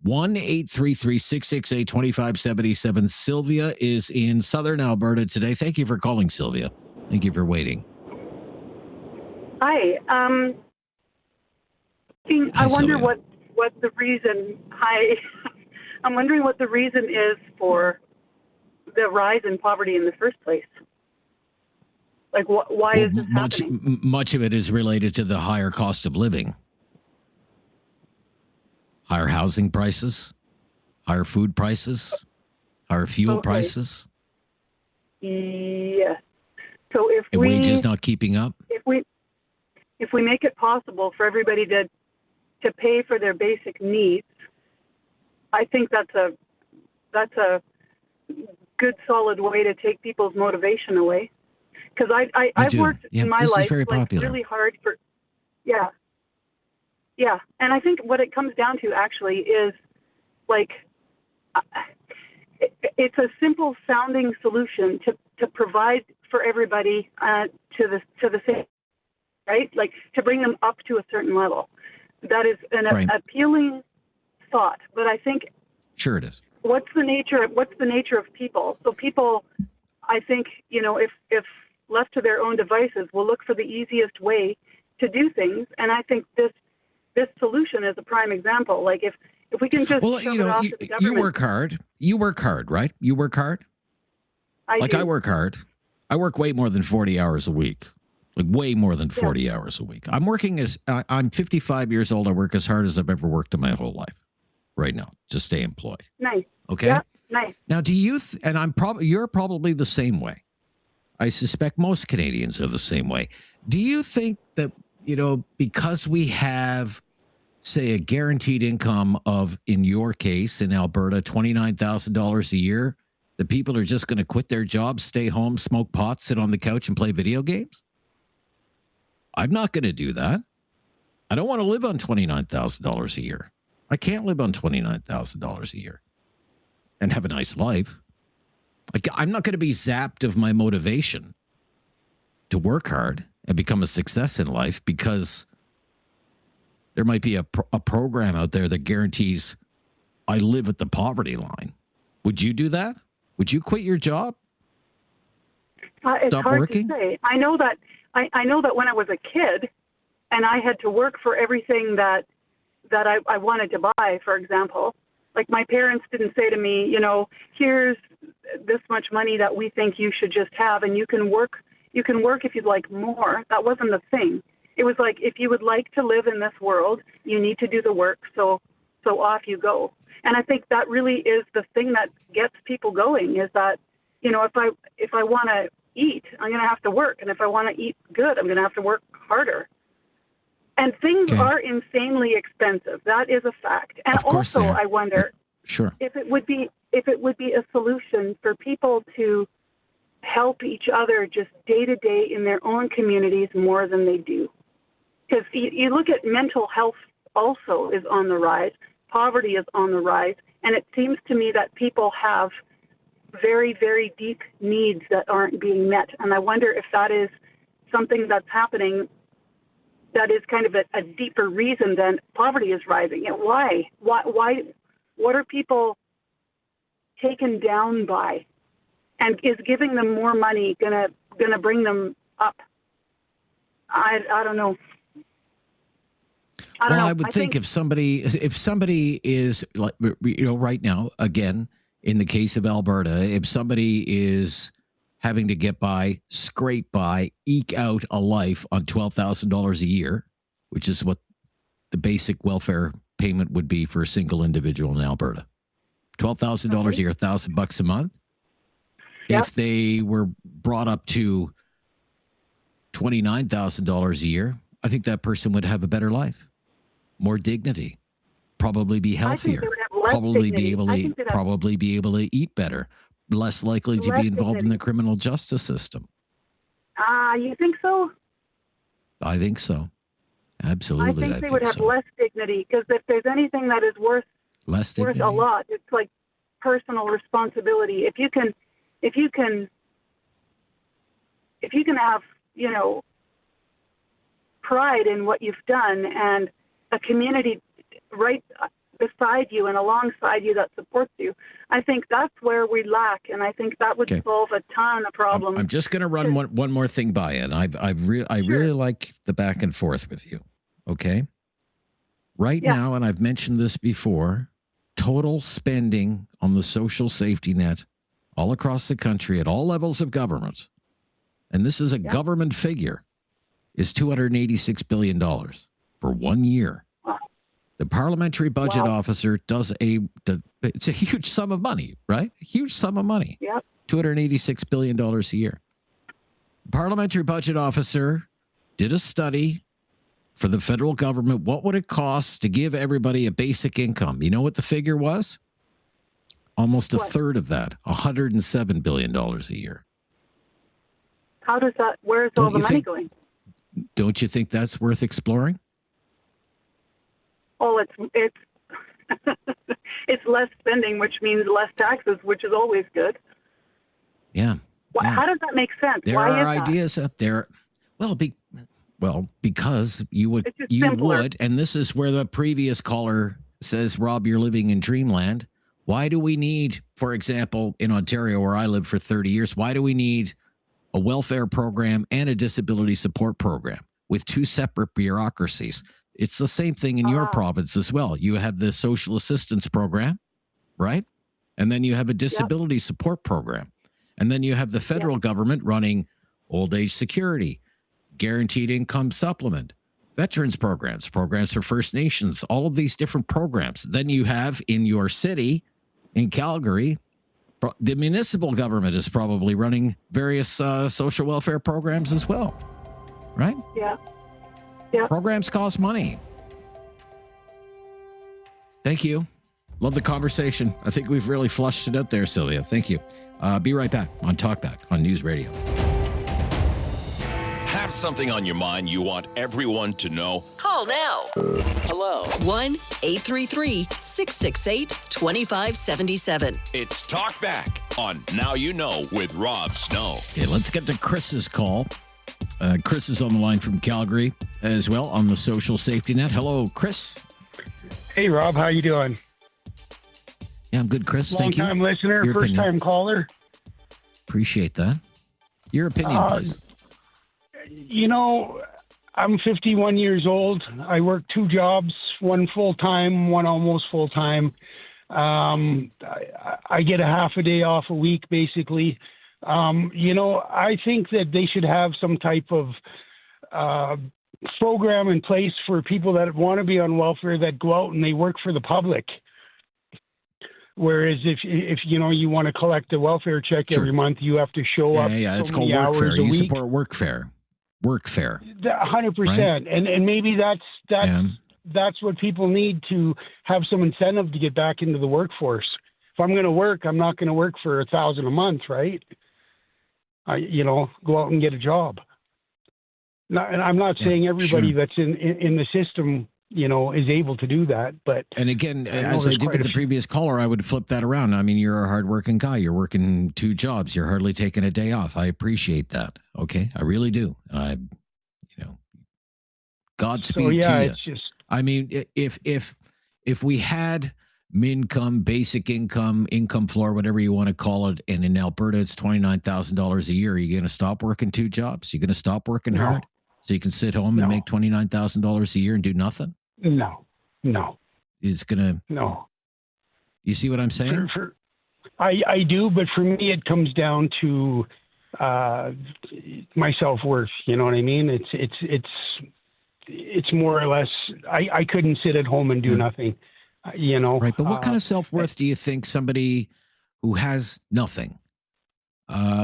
1-833-668-2577. Sylvia is in Southern Alberta today. Thank you for calling, Sylvia. Thank you for waiting. Hi. I wonder what the reason. Hi. I'm wondering what the reason is for the rise in poverty in the first place. Like, why is this happening? Much of it is related to the higher cost of living. Higher housing prices, higher food prices, higher fuel prices. Yes. So if wages not keeping up. If we make it possible for everybody to pay for their basic needs, I think that's a good solid way to take people's motivation away. Because I've worked in my life really hard for, yeah, and I think what it comes down to actually is it's a simple sounding solution to provide for everybody to the same, right? Like to bring them up to a certain level. That is an appealing thought, but I think sure it is. What's the nature of people? So people, I think, if left to their own devices, will look for the easiest way to do things, and I think this solution is a prime example. Like if we can just shove it off to the government. You work hard. You work hard, right? You work hard. I work hard. I work way more than 40 hours a week. Like way more than 40 hours a week. I'm 55 years old. I work as hard as I've ever worked in my whole life. right now to stay employed. Nice. Okay. Yeah, nice. Now, do you? And you're probably the same way. I suspect most Canadians are the same way. Do you think that, because we have, say, a guaranteed income of, in your case, in Alberta, $29,000 a year, the people are just going to quit their jobs, stay home, smoke pot, sit on the couch, and play video games? I'm not going to do that. I don't want to live on $29,000 a year. I can't live on $29,000 a year and have a nice life. I'm not going to be zapped of my motivation to work hard and become a success in life because there might be a program out there that guarantees I live at the poverty line. Would you do that? Would you quit your job? It's Stop hard working? to say. I know that when I was a kid and I had to work for everything that I wanted to buy, for example, like my parents didn't say to me, here's this much money that we think you should just have and you can work if you'd like more. That wasn't the thing. It was like, if you would like to live in this world, you need to do the work. So off you go. And I think that really is the thing that gets people going, is that, if I want to eat, I'm going to have to work. And if I want to eat good, I'm going to have to work harder. And things are insanely expensive. That is a fact. And also, I wonder if it would be a solution for people to help each other just day to day in their own communities more than they do. Because you look at mental health also is on the rise. Poverty is on the rise. And it seems to me that people have very, very deep needs that aren't being met. And I wonder if that is something that's happening that is kind of a deeper reason than poverty is rising. And why? What are people taken down by? And is giving them more money gonna bring them up? I don't know. I would think if somebody is like, right now, again, in the case of Alberta, if somebody is having to get by, scrape by, eke out a life on $12,000 a year, which is what the basic welfare payment would be for a single individual in Alberta. $12,000 a year, $1,000 a month. Yep. If they were brought up to $29,000 a year, I think that person would have a better life, more dignity, probably be healthier, probably be able to eat better, less likely to be involved in the criminal justice system. You think so? I think so. Absolutely. I think they would have less dignity, because if there's anything that is worth a lot, it's like personal responsibility. If you can have, pride in what you've done and a community right beside you and alongside you that supports you, I think that's where we lack, and I think that would solve a ton of problems. I'm just going to run one more thing by you, and I really like the back and forth with you. Okay, right now, and I've mentioned this before, total spending on the social safety net all across the country at all levels of government, and this is a government figure, is $286 billion for 1 year. The parliamentary budget officer does it's a huge sum of money, right? A huge sum of money. Yep. $286 billion a year. The parliamentary budget officer did a study for the federal government. What would it cost to give everybody a basic income? You know what the figure was? Almost a third of that, $107 billion a year. How does that, where's all the money going? Don't you think that's worth exploring? Oh, it's it's less spending, which means less taxes, which is always good. Yeah. How does that make sense? There are ideas out there. Well, because you would, and this is where the previous caller says, Rob, you're living in dreamland. Why do we need, for example, in Ontario, where I lived for 30 years, why do we need a welfare program and a disability support program with two separate bureaucracies? It's the same thing in your province as well. You have the social assistance program, right? And then you have a disability support program. And then you have the federal government running old age security, guaranteed income supplement, veterans programs, programs for First Nations, all of these different programs. Then you have in your city, in Calgary, the municipal government is probably running various social welfare programs as well, right? Yeah. Programs cost money. Thank you. Love the conversation. I think we've really flushed it out there, Sylvia. Thank you. Be right back on Talkback on News Radio. Have something on your mind you want everyone to know? Call now. Hello. 1-833-668-2577. It's Talkback on Now You Know with Rob Snow. Okay, let's get to Chris's call. Chris is on the line from Calgary as well on the social safety net. Hello, Chris. Hey, Rob. How you doing? Yeah, I'm good, Chris. Thank you. Long-time listener, first-time caller. Appreciate that. Your opinion, please. You know, I'm 51 years old. I work 2 jobs, one full-time, one almost full-time. I get a half a day off a week, basically. You know, I think that they should have some type of program in place for people that want to be on welfare that go out and they work for the public. Whereas if you know you want to collect a welfare check every month, you have to show up. Yeah, so it's called many workfare. hours a You week. support workfare. 100%, and maybe that's what people need to have some incentive to get back into the workforce. If I'm going to work, I'm not going to work for $1,000 a month, right? You know, go out and get a job. And I'm not saying everybody that's in the system, you know, is able to do that. But and again, as I did with the previous caller, I would flip that around. I mean, you're a hardworking guy. You're working 2 jobs. You're hardly taking a day off. I appreciate that. Okay, I really do. Godspeed to you. It's just. I mean, if we had income, basic income, income floor, whatever you want to call it, and in Alberta it's $29,000 a year, are you going to stop working 2 jobs? You're going to stop working hard so you can sit home and make $29,000 a year and do nothing? No. It's gonna. No. You see what I'm saying? I do, but for me, it comes down to my self-worth. You know what I mean? It's more or less. I couldn't sit at home and do nothing. You know. Right, but what kind of self-worth do you think somebody who has nothing?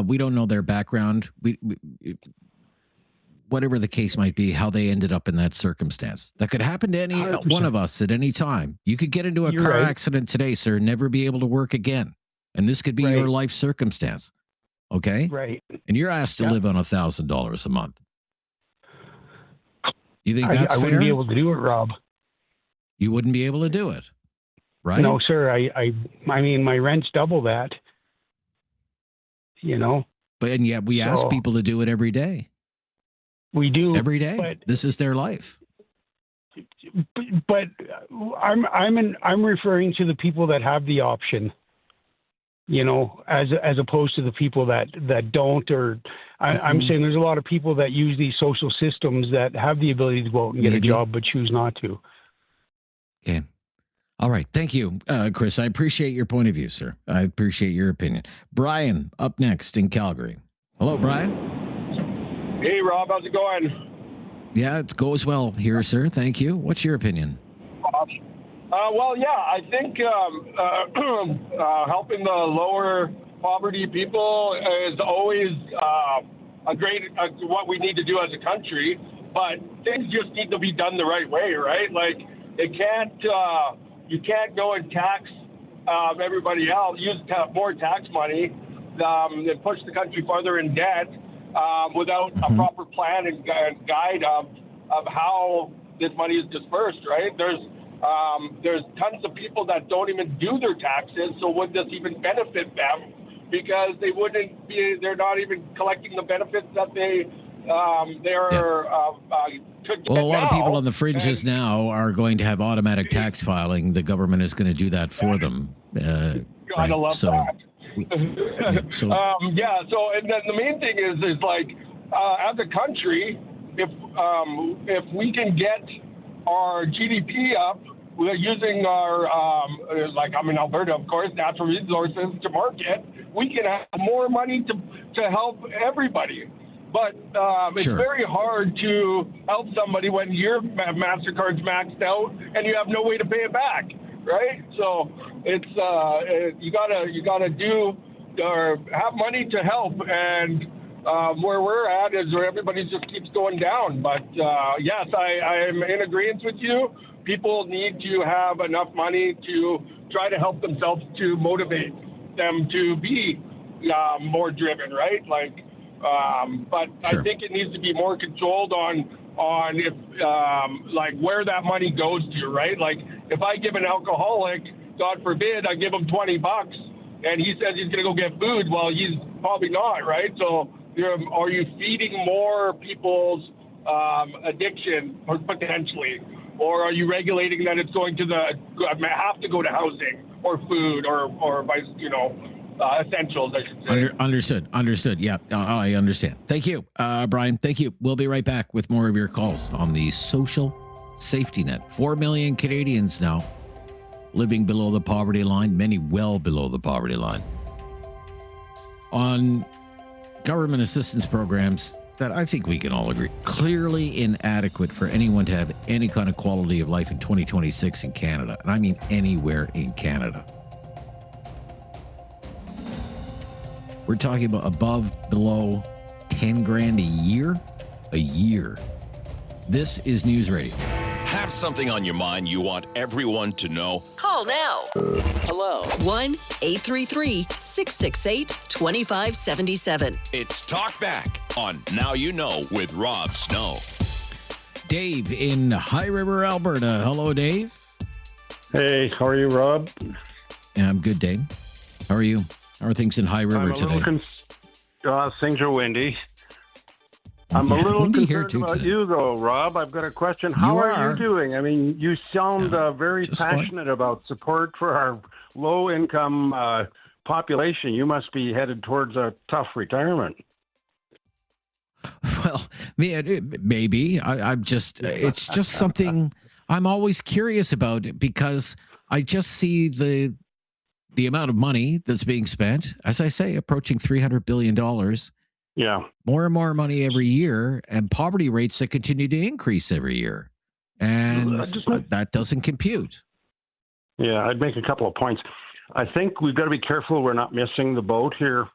We don't know their background. We whatever the case might be, how they ended up in that circumstance. That could happen to any 100%. one of us at any time. You could get into a car accident today, sir, never be able to work again. And this could be your life circumstance. Okay? Right. And you're asked to live on $1,000 a month. Do you think that's I fair? wouldn't be able to do it, Rob. You wouldn't be able to do it, right? No, sir. I mean, my rent's double that. You know? And yet we ask people to do it every day. We do every day. This is their life. But I'm referring to the people that have the option, you know, as opposed to the people that don't. Or I'm saying there's a lot of people that use these social systems that have the ability to go out and get a job but choose not to. Okay. All right. Thank you, Chris. I appreciate your point of view, sir. I appreciate your opinion. Brian, up next in Calgary. Hello, Brian. Hey, Rob, how's it going? Yeah, it goes well here, sir. Thank you. What's your opinion? Well, yeah, I think helping the lower poverty people is always what we need to do as a country. But things just need to be done the right way, right? Like you can't go and tax everybody else, use more tax money, and push the country farther in debt. Without a proper plan and guide of how this money is dispersed, right? There's tons of people that don't even do their taxes, so would this even benefit them? Because they're not even collecting the benefits that they could get. Well, a lot of people on the fringes now are going to have automatic tax filing. The government is going to do that for them. Gotta love that. So and then the main thing is like as a country, if we can get our GDP up using our like I'm in Alberta, of course, natural resources to market, we can have more money to help everybody. But it's Sure. very hard to help somebody when your MasterCard's maxed out and you have no way to pay it back, right? So it's you gotta do or have money to help, and where we're at is where everybody just keeps going down. But yes, I am in agreement with you. People need to have enough money to try to help themselves, to motivate them to be more driven, right? Like, but Sure. I think it needs to be more controlled on if like where that money goes to, right? Like if I give an alcoholic, God forbid, I give him $20 and he says he's going to go get food, well, he's probably not, right? So are you feeding more people's addiction or potentially? Or are you regulating that it's going to have to go to housing or food or essentials, I should say. Understood. Yeah, I understand. Thank you, Brian. Thank you. We'll be right back with more of your calls on the social safety net. 4 million Canadians now living below the poverty line, many well below the poverty line. On government assistance programs that I think we can all agree clearly inadequate for anyone to have any kind of quality of life in 2026 in Canada. And I mean anywhere in Canada. We're talking about below 10 grand a year. This is News Radio. Have something on your mind you want everyone to know? Call now. Hello. 1-833-668-2577. It's Talkback on Now You Know with Rob Snow. Dave in High River, Alberta. Hello, Dave. Hey, how are you, Rob? Yeah, I'm good, Dave. How are you? How are things in High River today? Things are windy. I'm a little concerned about you, though, Rob. I've got a question. How are you doing? I mean, you sound very passionate about support for our low-income population. You must be headed towards a tough retirement. Well, maybe. I'm just, it's just something I'm always curious about because I just see the amount of money that's being spent, as I say, approaching $300 billion. Yeah. More and more money every year, and poverty rates that continue to increase every year. And that doesn't compute. Yeah, I'd make a couple of points. I think we've got to be careful we're not missing the boat here.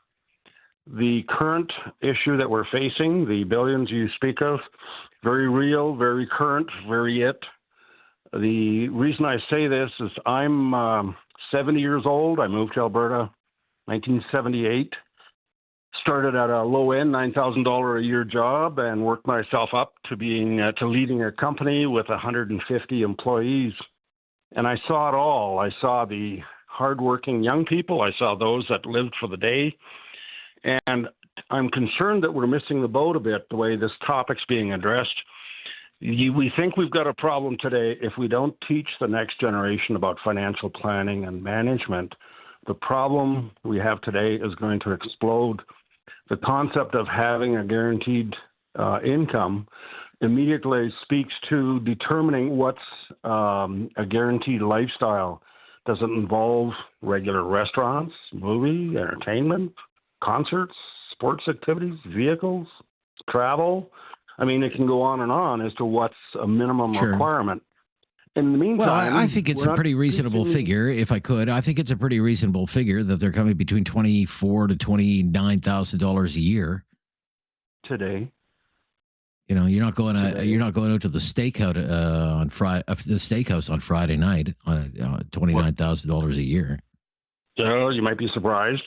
The current issue that we're facing, the billions you speak of, very real, very current, very it. The reason I say this is I'm 70 years old. I moved to Alberta 1978. Started at a low-end $9,000 a year job and worked myself up to leading a company with 150 employees. And I saw it all. I saw the hardworking young people. I saw those that lived for the day. And I'm concerned that we're missing the boat a bit, the way this topic's being addressed. We think we've got a problem today if we don't teach the next generation about financial planning and management. The problem we have today is going to explode. The concept of having a guaranteed income immediately speaks to determining what's a guaranteed lifestyle. Does it involve regular restaurants, movie, entertainment, concerts, sports activities, vehicles, travel? I mean, it can go on and on as to what's a minimum requirement. In the meantime, well, I think it's a pretty reasonable figure. If I could, I think it's a pretty reasonable figure that they're coming between $24,000 to $29,000 a year today. You know, you're not going out to the steakhouse on Friday. The steakhouse on Friday night, $29,000 a year. So you might be surprised.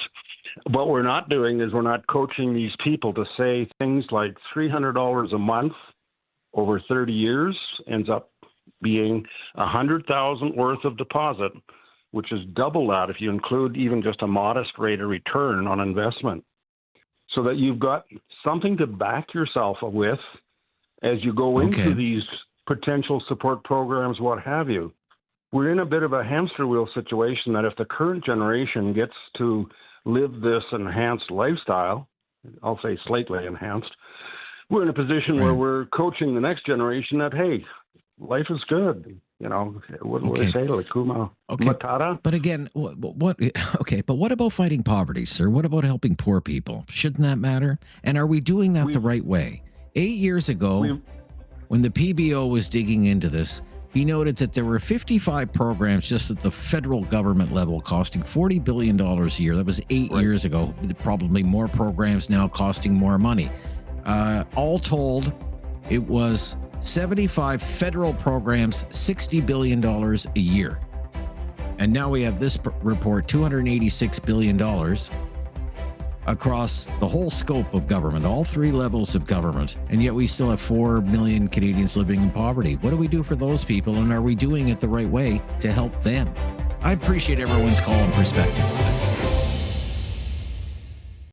What we're not doing is we're not coaching these people to say things like $300 a month over 30 years ends up being $100,000 worth of deposit, which is double that if you include even just a modest rate of return on investment, so that you've got something to back yourself with as you go into these potential support programs, what have you. We're in a bit of a hamster wheel situation that if the current generation gets to live this enhanced lifestyle, I'll say slightly enhanced, we're in a position where we're coaching the next generation that, hey, life is good. You know, what do they say? Lakuma Matata? But again, what? Okay, but what about fighting poverty, sir? What about helping poor people? Shouldn't that matter? And are we doing that the right way? 8 years ago, when the PBO was digging into this, he noted that there were 55 programs just at the federal government level costing $40 billion a year. That was 8 years ago. Probably more programs now costing more money. All told, it was 75 federal programs, $60 billion a year. And now we have this report, $286 billion across the whole scope of government, all three levels of government. And yet we still have 4 million Canadians living in poverty. What do we do for those people? And are we doing it the right way to help them? I appreciate everyone's call and perspectives.